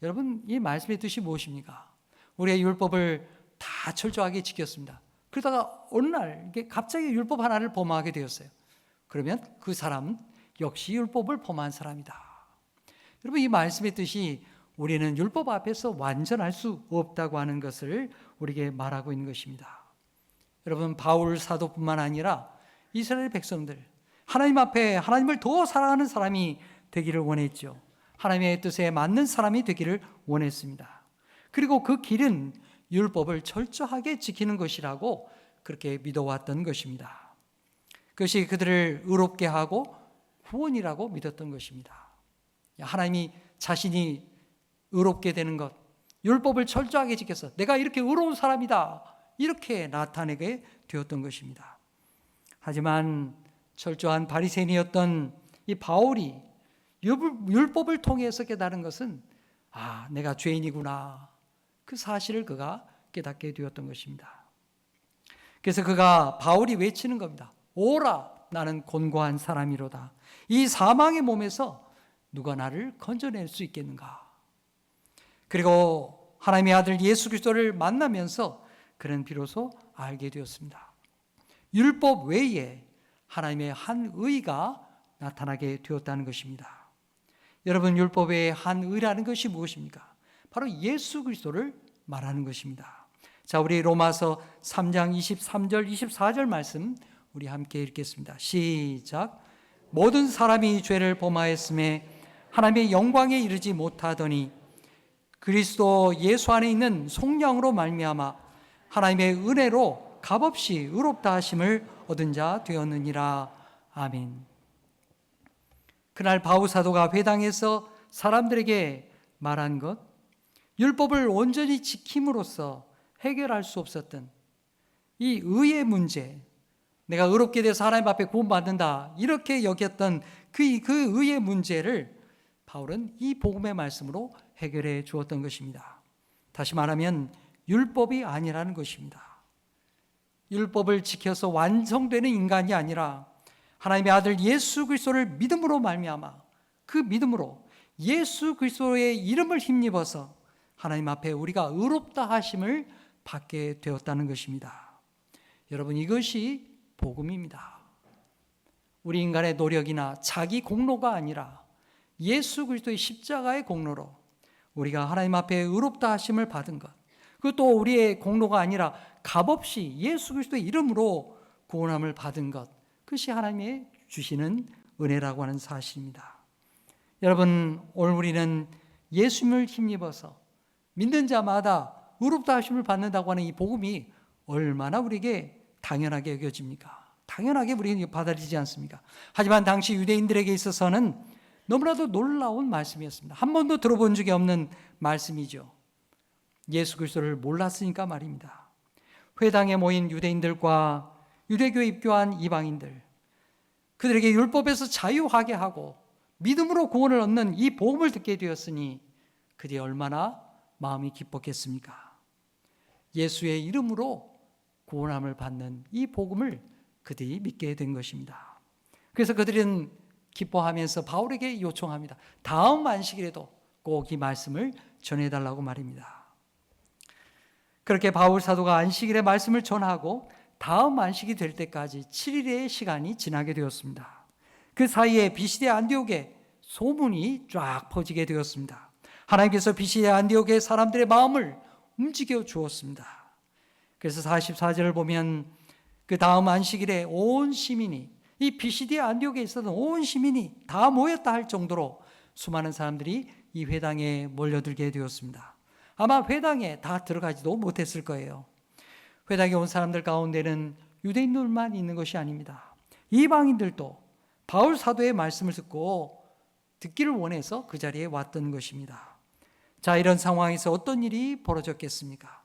여러분, 이 말씀의 뜻이 무엇입니까? 우리의 율법을 다 철저하게 지켰습니다. 그러다가 어느 날 이게 갑자기 율법 하나를 범하게 되었어요. 그러면 그 사람은 역시 율법을 범한 사람이다. 여러분, 이 말씀의 뜻이 우리는 율법 앞에서 완전할 수 없다고 하는 것을 우리에게 말하고 있는 것입니다. 여러분, 바울 사도뿐만 아니라 이스라엘 백성들, 하나님 앞에 하나님을 더 사랑하는 사람이 되기를 원했죠. 하나님의 뜻에 맞는 사람이 되기를 원했습니다. 그리고 그 길은 율법을 철저하게 지키는 것이라고 그렇게 믿어왔던 것입니다. 그것이 그들을 의롭게 하고 구원이라고 믿었던 것입니다. 하나님이 자신이 의롭게 되는 것, 율법을 철저하게 지켜서 내가 이렇게 의로운 사람이다, 이렇게 나타내게 되었던 것입니다. 하지만 철저한 바리새인이었던 이 바울이 율법을 통해서 깨달은 것은 내가 죄인이구나. 그 사실을 그가 깨닫게 되었던 것입니다. 그래서 바울이 외치는 겁니다. 오라, 나는 곤고한 사람이로다. 이 사망의 몸에서 누가 나를 건져낼 수 있겠는가? 그리고 하나님의 아들 예수 그리스도를 만나면서 그는 비로소 알게 되었습니다. 율법 외에 하나님의 한 의가 나타나게 되었다는 것입니다. 여러분, 율법 외에 한 의라는 것이 무엇입니까? 바로 예수 그리스도를 말하는 것입니다. 자, 우리 로마서 3장 23절 24절 말씀 우리 함께 읽겠습니다. 시작. 모든 사람이 죄를 범하였음에 하나님의 영광에 이르지 못하더니 그리스도 예수 안에 있는 속량으로 말미암아 하나님의 은혜로 값없이 의롭다 하심을 얻은 자 되었느니라. 아멘. 그날 바울 사도가 회당에서 사람들에게 말한 것, 율법을 온전히 지킴으로써 해결할 수 없었던 이 의의 문제, 내가 의롭게 돼서 하나님 앞에 구원받는다 이렇게 여겼던 그 의의 문제를 바울은 이 복음의 말씀으로 해결해 주었던 것입니다. 다시 말하면 율법이 아니라는 것입니다. 율법을 지켜서 완성되는 인간이 아니라 하나님의 아들 예수 그리스도를 믿음으로 말미암아 그 믿음으로 예수 그리스도의 이름을 힘입어서 하나님 앞에 우리가 의롭다 하심을 받게 되었다는 것입니다. 여러분, 이것이 복음입니다. 우리 인간의 노력이나 자기 공로가 아니라 예수 그리스도의 십자가의 공로로 우리가 하나님 앞에 의롭다 하심을 받은 것, 그것도 우리의 공로가 아니라 값없이 예수 그리스도의 이름으로 구원함을 받은 것, 그것이 하나님의 주시는 은혜라고 하는 사실입니다. 여러분, 오늘 우리는 예수님을 힘입어서 믿는 자마다 의롭다 하심을 받는다고 하는 이 복음이 얼마나 우리에게 당연하게 여겨집니까? 당연하게 우리에게 받아들이지 않습니까? 하지만 당시 유대인들에게 있어서는 너무나도 놀라운 말씀이었습니다. 한 번도 들어본 적이 없는 말씀이죠. 예수 그리스도를 몰랐으니까 말입니다. 회당에 모인 유대인들과 유대교에 입교한 이방인들, 그들에게 율법에서 자유하게 하고 믿음으로 구원을 얻는 이 복음을 듣게 되었으니 그들이 얼마나 마음이 기뻤겠습니까? 예수의 이름으로 구원함을 받는 이 복음을 그들이 믿게 된 것입니다. 그래서 그들은 기뻐하면서 바울에게 요청합니다. 다음 안식일에도 꼭 이 말씀을 전해달라고 말입니다. 그렇게 바울 사도가 안식일에 말씀을 전하고 다음 안식이 될 때까지 7일의 시간이 지나게 되었습니다. 그 사이에 비시대 안디옥에 소문이 쫙 퍼지게 되었습니다. 하나님께서 비시대 안디옥의 사람들의 마음을 움직여 주었습니다. 그래서 44절을 보면 그 다음 안식일에 온 시민이, 이 비시디 안디옥에 있었던 온 시민이 다 모였다 할 정도로 수많은 사람들이 이 회당에 몰려들게 되었습니다. 아마 회당에 다 들어가지도 못했을 거예요. 회당에 온 사람들 가운데는 유대인들만 있는 것이 아닙니다. 이방인들도 바울 사도의 말씀을 듣기를 원해서 그 자리에 왔던 것입니다. 자, 이런 상황에서 어떤 일이 벌어졌겠습니까?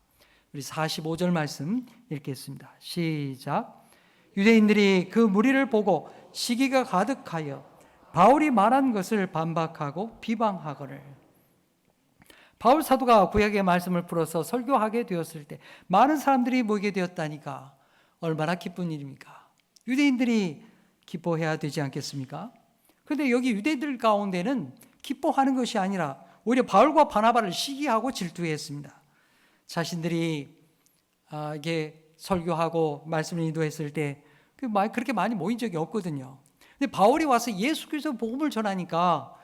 우리 45절 말씀 읽겠습니다. 시작. 유대인들이 그 무리를 보고 시기가 가득하여 바울이 말한 것을 반박하고 비방하거늘. 바울 사도가 구약의 말씀을 풀어서 설교하게 되었을 때 많은 사람들이 모이게 되었다니까 얼마나 기쁜 일입니까? 유대인들이 기뻐해야 되지 않겠습니까? 그런데 여기 유대인들 가운데는 기뻐하는 것이 아니라 오히려 바울과 바나바를 시기하고 질투했습니다. 자신들이 이게 설교하고 말씀을 인도했을 때 그렇게 많이 모인 적이 없거든요. 근데 바울이 와서 예수 그리스도 복음을 전하니까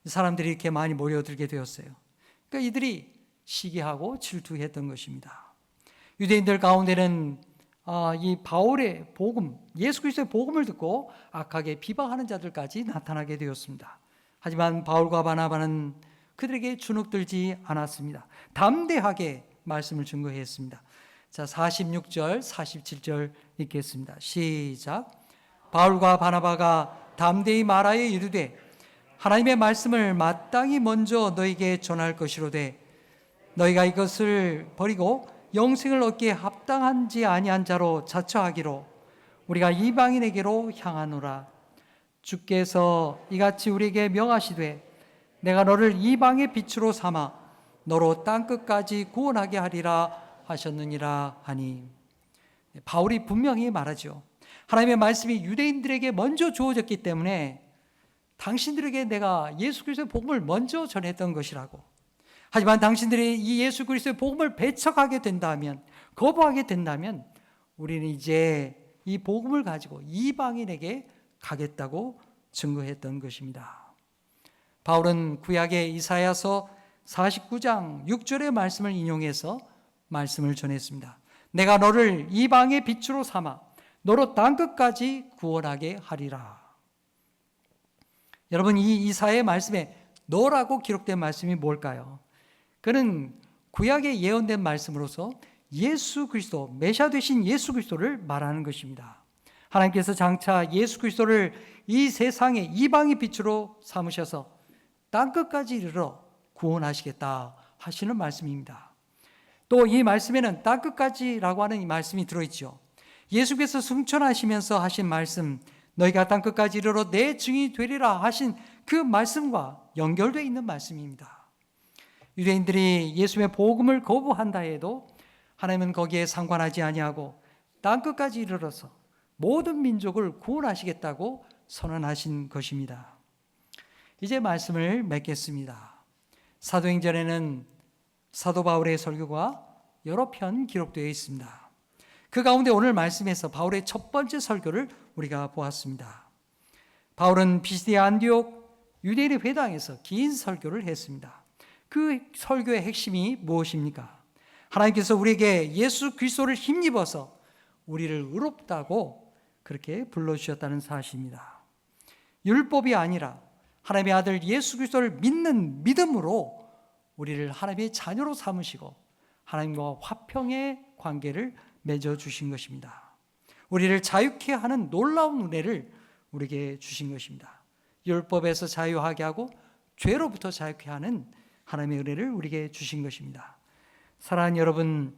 사람들이 이렇게 많이 모여들게 되었어요. 그러니까 이들이 시기하고 질투했던 것입니다. 유대인들 가운데는 이 바울의 복음, 예수 그리스도의 복음을 듣고 악하게 비방하는 자들까지 나타나게 되었습니다. 하지만 바울과 바나바는 그들에게 주눅들지 않았습니다. 담대하게 말씀을 증거했습니다. 자, 46절, 47절 읽겠습니다. 시작. 바울과 바나바가 담대히 말하여 이르되 하나님의 말씀을 마땅히 먼저 너에게 전할 것이로되 너희가 이것을 버리고 영생을 얻기에 합당한지 아니한 자로 자처하기로 우리가 이방인에게로 향하노라. 주께서 이같이 우리에게 명하시되 내가 너를 이방의 빛으로 삼아 너로 땅끝까지 구원하게 하리라 하셨느니라 하니, 바울이 분명히 말하죠. 하나님의 말씀이 유대인들에게 먼저 주어졌기 때문에 당신들에게 내가 예수 그리스도의 복음을 먼저 전했던 것이라고. 하지만 당신들이 이 예수 그리스도의 복음을 배척하게 된다면, 거부하게 된다면 우리는 이제 이 복음을 가지고 이방인에게 가겠다고 증거했던 것입니다. 바울은 구약의 이사야서 49장 6절의 말씀을 인용해서 말씀을 전했습니다. 내가 너를 이방의 빛으로 삼아 너로 땅끝까지 구원하게 하리라. 여러분, 이 이사야의 말씀에 너라고 기록된 말씀이 뭘까요? 그는 구약에 예언된 말씀으로서 예수 그리스도, 메시아 되신 예수 그리스도를 말하는 것입니다. 하나님께서 장차 예수 그리스도를 이 세상의 이방의 빛으로 삼으셔서 땅끝까지 이르러 구원하시겠다 하시는 말씀입니다. 또 이 말씀에는 땅끝까지라고 하는 이 말씀이 들어있죠. 예수께서 승천하시면서 하신 말씀, 너희가 땅끝까지 이르러 내 증인이 되리라 하신 그 말씀과 연결되어 있는 말씀입니다. 유대인들이 예수의 복음을 거부한다 해도 하나님은 거기에 상관하지 아니하고 땅끝까지 이르러서 모든 민족을 구원하시겠다고 선언하신 것입니다. 이제 말씀을 맺겠습니다. 사도행전에는 사도 바울의 설교가 여러 편 기록되어 있습니다. 그 가운데 오늘 말씀에서 바울의 첫 번째 설교를 우리가 보았습니다. 바울은 비시디아 안디옥 유대인의 회당에서 긴 설교를 했습니다. 그 설교의 핵심이 무엇입니까? 하나님께서 우리에게 예수 그리스도를 힘입어서 우리를 의롭다고 그렇게 불러주셨다는 사실입니다. 율법이 아니라 하나님의 아들 예수 그리스도를 믿는 믿음으로 우리를 하나님의 자녀로 삼으시고 하나님과 화평의 관계를 맺어주신 것입니다. 우리를 자유케 하는 놀라운 은혜를 우리에게 주신 것입니다. 율법에서 자유하게 하고 죄로부터 자유케 하는 하나님의 은혜를 우리에게 주신 것입니다. 사랑하는 여러분,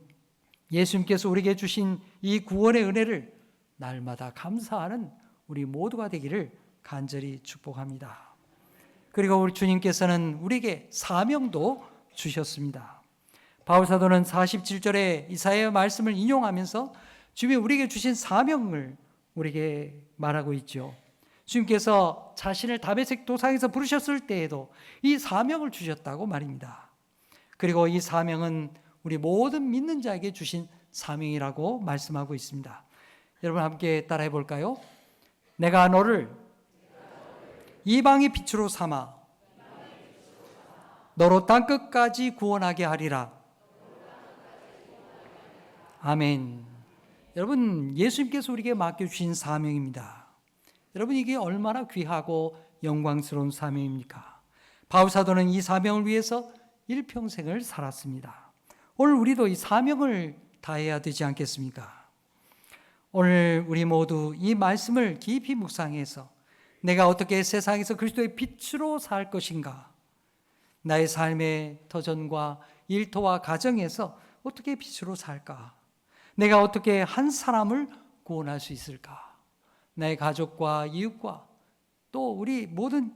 예수님께서 우리에게 주신 이 구원의 은혜를 날마다 감사하는 우리 모두가 되기를 간절히 축복합니다. 그리고 우리 주님께서는 우리에게 사명도 주셨습니다. 바울 사도는 47절에 이사야의 말씀을 인용하면서 주님이 우리에게 주신 사명을 우리에게 말하고 있죠. 주님께서 자신을 다메섹 도상에서 부르셨을 때에도 이 사명을 주셨다고 말입니다. 그리고 이 사명은 우리 모든 믿는 자에게 주신 사명이라고 말씀하고 있습니다. 여러분 함께 따라해 볼까요? 내가 너를 이방의 빛으로 삼아 너로 땅끝까지 구원하게 하리라. 아멘. 여러분, 예수님께서 우리에게 맡겨주신 사명입니다. 여러분, 이게 얼마나 귀하고 영광스러운 사명입니까? 바울 사도는 이 사명을 위해서 일평생을 살았습니다. 오늘 우리도 이 사명을 다해야 되지 않겠습니까? 오늘 우리 모두 이 말씀을 깊이 묵상해서 내가 어떻게 세상에서 그리스도의 빛으로 살 것인가, 나의 삶의 터전과 일터와 가정에서 어떻게 빛으로 살까, 내가 어떻게 한 사람을 구원할 수 있을까, 나의 가족과 이웃과 또 우리 모든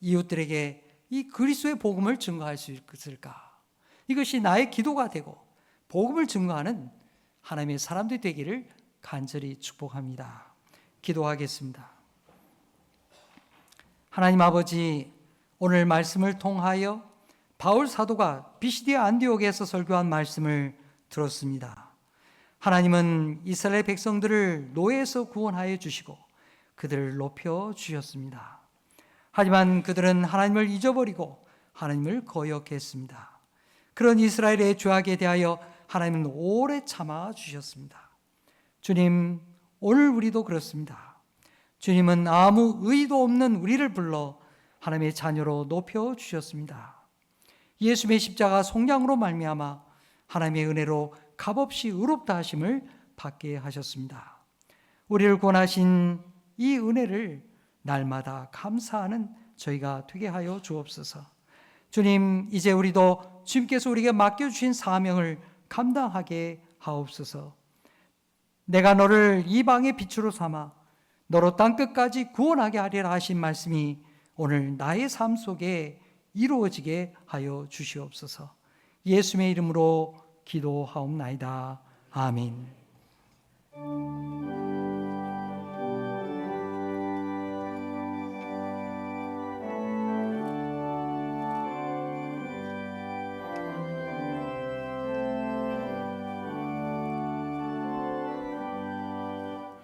이웃들에게 이 그리스도의 복음을 증거할 수 있을까, 이것이 나의 기도가 되고 복음을 증거하는 하나님의 사람들이 되기를 간절히 축복합니다. 기도하겠습니다. 하나님 아버지, 오늘 말씀을 통하여 바울 사도가 비시디아 안디옥에서 설교한 말씀을 들었습니다. 하나님은 이스라엘 백성들을 노예에서 구원하여 주시고 그들을 높여 주셨습니다. 하지만 그들은 하나님을 잊어버리고 하나님을 거역했습니다. 그런 이스라엘의 죄악에 대하여 하나님은 오래 참아 주셨습니다. 주님, 오늘 우리도 그렇습니다. 주님은 아무 의도 없는 우리를 불러 하나님의 자녀로 높여 주셨습니다. 예수의 십자가 속량으로 말미암아 하나님의 은혜로 값없이 의롭다 하심을 받게 하셨습니다. 우리를 구원하신 이 은혜를 날마다 감사하는 저희가 되게 하여 주옵소서. 주님, 이제 우리도 주님께서 우리에게 맡겨주신 사명을 감당하게 하옵소서. 내가 너를 이방의 빛으로 삼아 너로 땅 끝까지 구원하게 하리라 하신 말씀이 오늘 나의 삶 속에 이루어지게 하여 주시옵소서. 예수님의 이름으로 기도하옵나이다. 아멘.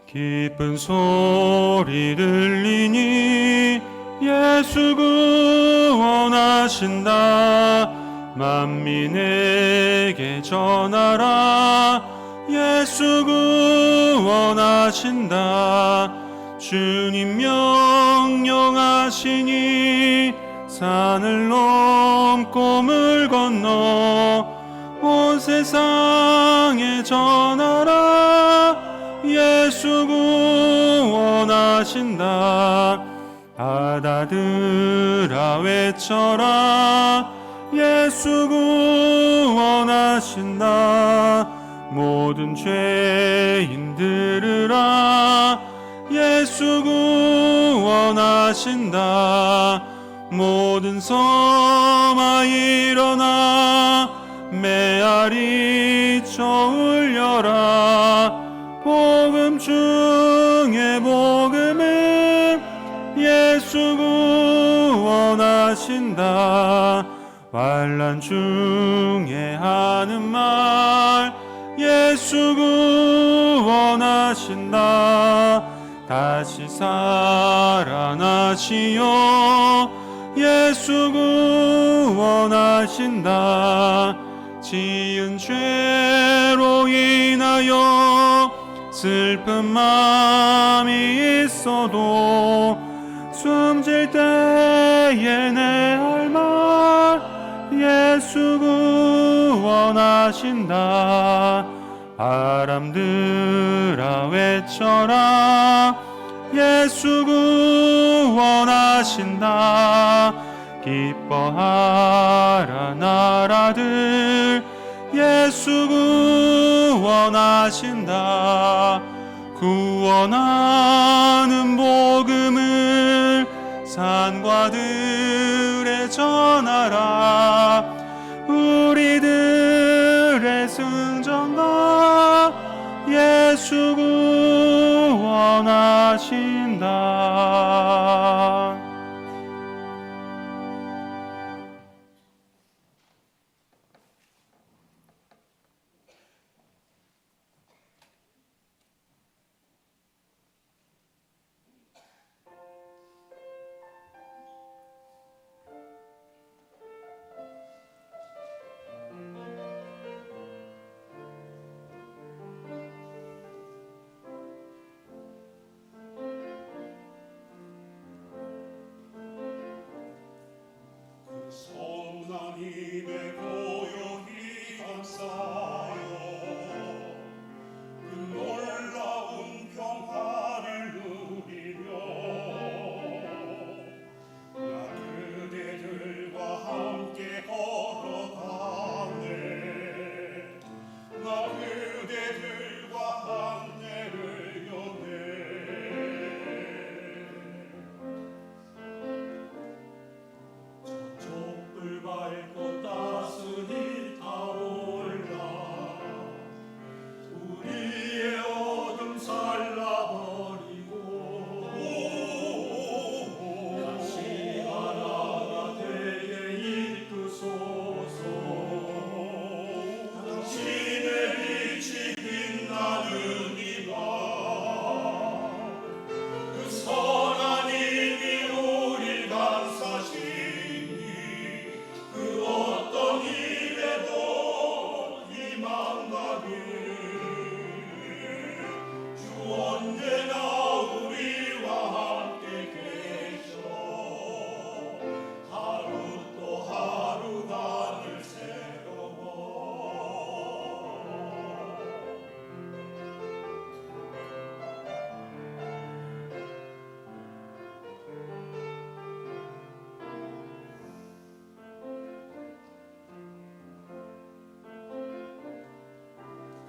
기쁜 소리 들리니 예수 구원하신다. 만민에게 전하라. 예수 구원하신다. 주님 명령하시니 산을 넘고 물 건너 온 세상에 전하라. 예수 구원하신다. 바다들아 외쳐라. 예수 구원하신다. 모든 죄인 들으라. 예수 구원하신다. 모든 섬아 일어나 메아리 쳐 울려라. 복음 중에 복음은 예수 구원하신다. 환난 중에 하는 말 예수 구원하신다. 다시 살아나시어 예수 구원하신다. 지은 죄로 인하여 슬픈 마음이 있어도 숨질 때에 내 할 말 예수 구원하신다. 바람들아 외쳐라. 예수 구원하신다. 기뻐하라 나라들 예수 구원하신다. 구원하는 복음을 산과 들에 전하라. 우리들의 승전가 예수 구원하신다. 선한 힘에 고요히 감싸요. 그 놀라운 평화를 누리며 나 그대들과 함께 걸어가네. 나 그대들과 함께를 여네. 족들 밟고 따스히 타올라. 우리의 어둠 살라버리고 다시 하나가 되게 이끄소서. 당신의 빛이 빛나는 이밤 그 선한 힘이 우릴 감싸시니 그 어떤 일에도 희망가길. 주 언제나 우리와 함께 계셔. 하루 또 하루가 늘 새로워.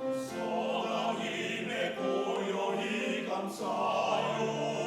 선한 힘에 고요히 감싸요.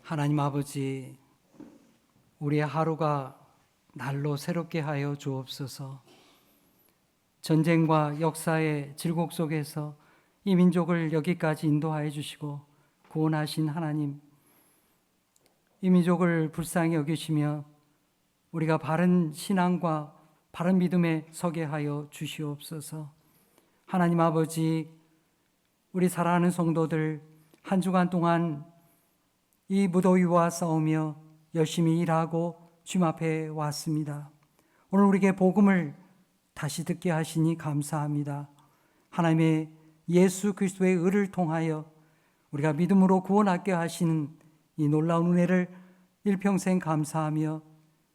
하나님 아버지, 우리의 하루가 날로 새롭게 하여 주옵소서. 전쟁과 역사의 질곡 속에서 이 민족을 여기까지 인도하여 주시고 구원하신 하나님, 이 민족을 불쌍히 여기시며 우리가 바른 신앙과 바른 믿음에 서게 하여 주시옵소서. 하나님 아버지, 우리 사랑하는 성도들 한 주간 동안 이 무더위와 싸우며 열심히 일하고 주님 앞에 왔습니다. 오늘 우리에게 복음을 다시 듣게 하시니 감사합니다. 하나님의 예수 그리스도의 의를 통하여 우리가 믿음으로 구원하게 하시는 이 놀라운 은혜를 일평생 감사하며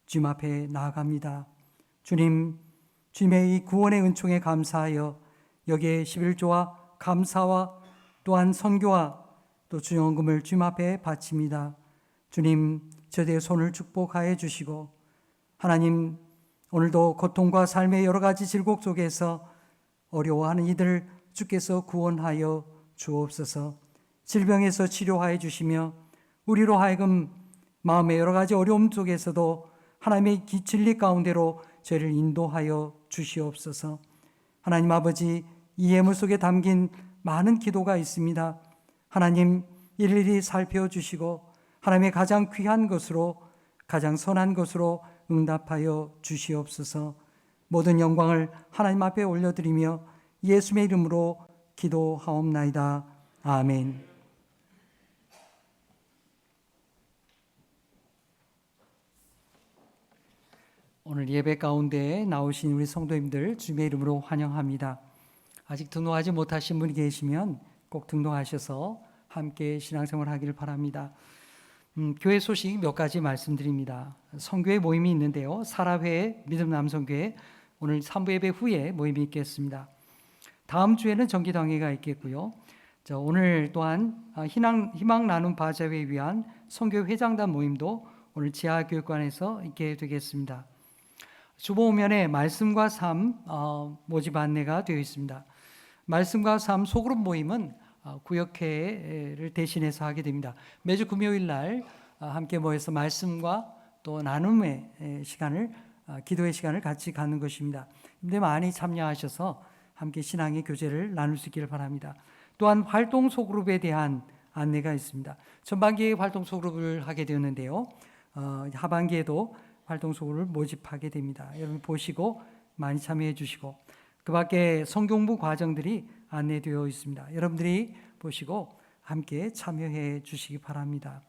주님 앞에 나아갑니다. 주님, 주님의 이 구원의 은총에 감사하여 여기에 11조와 감사와 또한 선교와 또 주연금을 주님 앞에 바칩니다. 주님, 저들의 손을 축복하여 주시고 하나님, 오늘도 고통과 삶의 여러 가지 질곡 속에서 어려워하는 이들을 주께서 구원하여 주옵소서. 질병에서 치료하여 주시며 우리로 하여금 마음의 여러 가지 어려움 속에서도 하나님의 진리 가운데로 저희를 인도하여 주시옵소서. 하나님 아버지, 이 예물 속에 담긴 많은 기도가 있습니다. 하나님, 일일이 살펴주시고 하나님의 가장 귀한 것으로, 가장 선한 것으로 응답하여 주시옵소서. 모든 영광을 하나님 앞에 올려드리며 예수의 이름으로 기도하옵나이다. 아멘. 오늘 예배 가운데 나오신 우리 성도님들 주님의 이름으로 환영합니다. 아직 등록하지 못하신 분이 계시면 꼭 등록하셔서 함께 신앙생활 하기를 바랍니다. 교회 소식 몇 가지 말씀드립니다. 선교회 모임이 있는데요. 사라회 믿음 남성교회 오늘 3부 예배 후에 모임이 있겠습니다. 다음 주에는 정기당회가 있겠고요. 오늘 또한 희망 나눔 바자회에 위한 선교 회장단 모임도 오늘 지하교육관에서 있게 되겠습니다. 주보면에 말씀과 삶 모집 안내가 되어 있습니다. 말씀과 삶 소그룹 모임은 구역회를 대신해서 하게 됩니다. 매주 금요일 날 함께 모여서 말씀과 또 나눔의 시간을, 기도의 시간을 같이 갖는 것입니다. 근데 많이 참여하셔서 함께 신앙의 교제를 나눌 수 있기를 바랍니다. 또한 활동 소그룹에 대한 안내가 있습니다. 전반기에 활동 소그룹을 하게 되었는데요. 하반기에도 활동 소그룹을 모집하게 됩니다. 여러분 보시고 많이 참여해 주시고, 그 밖에 성경부 과정들이 안내되어 있습니다. 여러분들이 보시고 함께 참여해 주시기 바랍니다.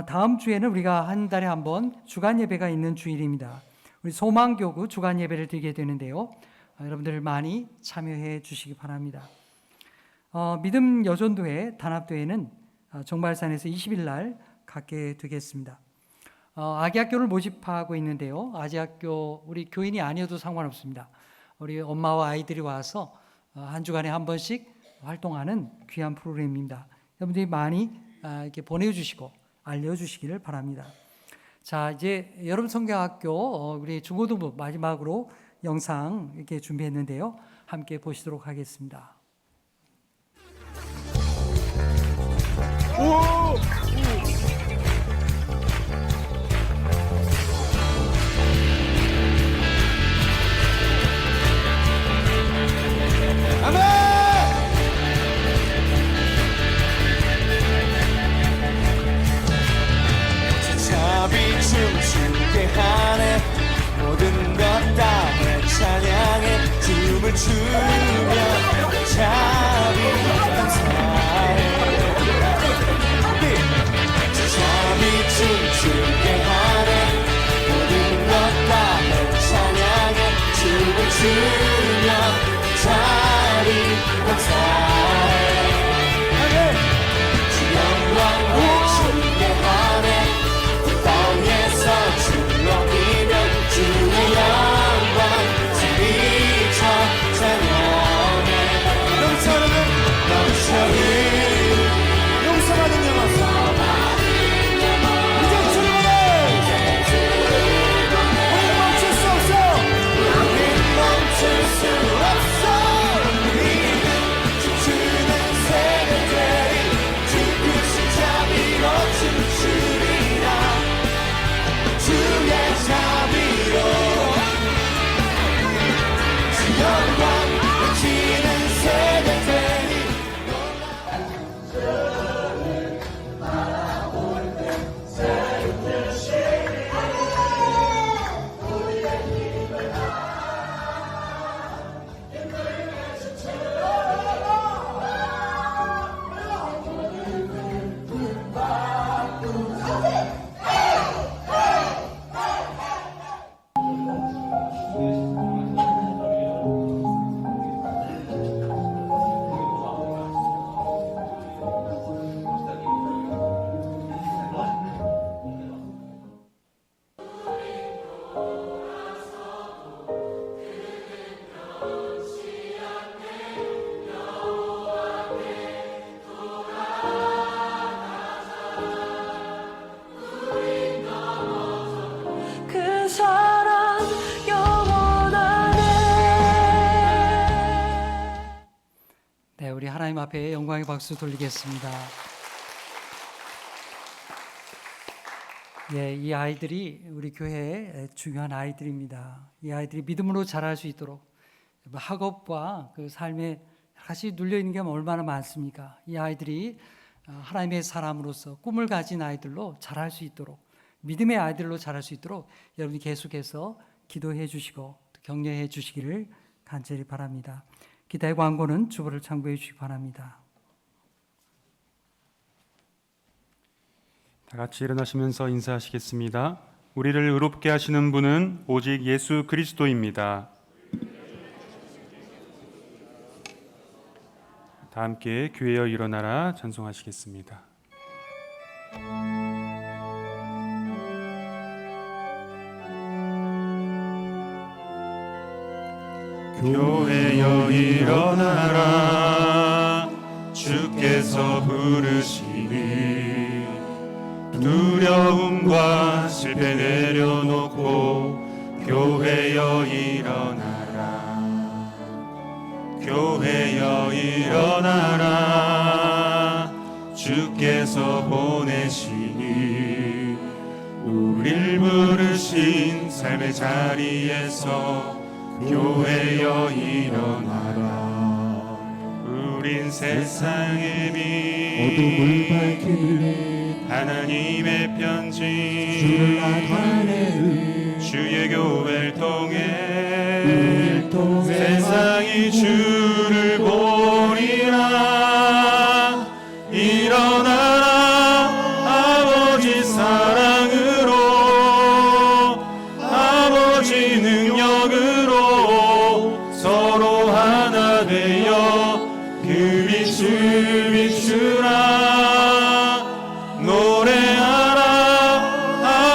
다음 주에는 우리가 한 달에 한 번 주간 예배가 있는 주일입니다. 우리 소망교구 주간 예배를 드리게 되는데요. 여러분들 많이 참여해 주시기 바랍니다. 믿음 여전도회 단합대회는 정발산에서 20일 날 갖게 되겠습니다. 아기학교를 모집하고 있는데요. 아기학교 우리 교인이 아니어도 상관없습니다. 우리 엄마와 아이들이 와서 한 주간에 한 번씩 활동하는 귀한 프로그램입니다. 여러분들이 많이 이렇게 보내주시고 알려주시기를 바랍니다. 자, 이제 여름 성경학교 우리 중고등부 마지막으로 영상 이렇게 준비했는데요. 함께 보시도록 하겠습니다. 춤추게 하네. 모든 것 다 내 찬양해. 춤을 추며 자비 감사해. 자비 춤추게 하네. 모든 것 다 내 찬양해. 춤을 추며 자비 감사해. 주 영광 외치게 하네. 땅에서 주렁이면 주의 영광 지비쳐 찬양해. 넘쳐는 용서받은 영혼 이제 주를 보내 우리 멈출 수 없어. 우리 멈출 하나님 앞에 영광의 박수 돌리겠습니다. 예, 이 아이들이 우리 교회의 중요한 아이들입니다. 이 아이들이 믿음으로 자랄 수 있도록 학업과 그 삶에 여러 가지 눌려 있는 게 얼마나 많습니까? 이 아이들이 하나님의 사람으로서 꿈을 가진 아이들로 자랄 수 있도록, 믿음의 아이들로 자랄 수 있도록 여러분이 계속해서 기도해 주시고 격려해 주시기를 간절히 바랍니다. 기타의 광고는 주보를 참고해 주시기 바랍니다. 다 같이 일어나시면서 인사하시겠습니다. 우리를 의롭게 하시는 분은 오직 예수 그리스도입니다. 다 함께 교회여 일어나라 찬송하시겠습니다. 교회여 일어나라 주께서 부르시니 두려움과 실패 내려놓고 교회여 일어나라 교회여 일어나라 주께서 보내시니 우릴 부르신 삶의 자리에서 교회여 일어나라 우린 세상의 빛 어둠을 밝히는 하나님의 편지 주를 나타내는 주의 교회를 통해 우리를 통해 세상이 주를 보리라 일어나라 아버지 사랑으로 아버지 능력으로 서로 하나 되어 그 빛을 비추라 노래하라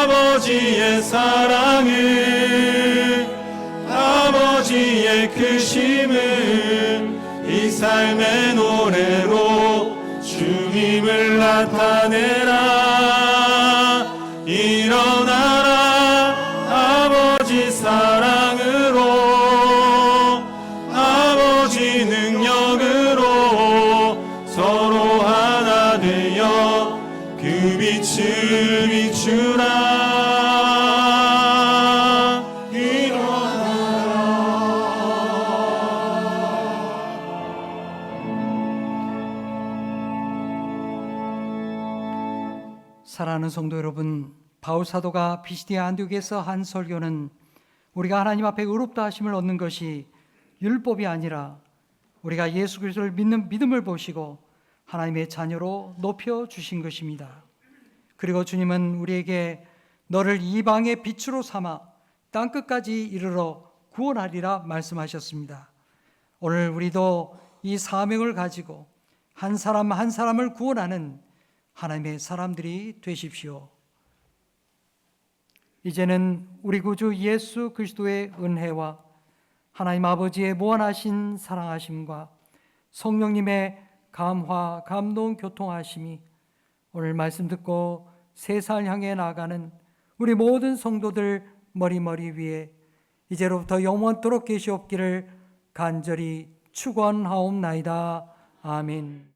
아버지의 사랑을 아버지의 크심을 이 삶의 노래로 주님을 나타내라 일어나라 아버지 사랑으로 아버지 능력으로 서로 하나 되어 그 빛을 비추라 사랑하는 성도 여러분, 바울 사도가 피시디아 안디옥에서 한 설교는 우리가 하나님 앞에 의롭다 하심을 얻는 것이 율법이 아니라 우리가 예수 그리스도를 믿는 믿음을 보시고 하나님의 자녀로 높여 주신 것입니다. 그리고 주님은 우리에게 너를 이방의 빛으로 삼아 땅끝까지 이르러 구원하리라 말씀하셨습니다. 오늘 우리도 이 사명을 가지고 한 사람 한 사람을 구원하는 하나님의 사람들이 되십시오. 이제는 우리 구주 예수 그리스도의 은혜와 하나님 아버지의 무한하신 사랑하심과 성령님의 감화, 감동, 교통하심이 오늘 말씀 듣고 세상을 향해 나아가는 우리 모든 성도들 머리 위에 이제로부터 영원토록 계시옵기를 간절히 축원하옵나이다. 아멘.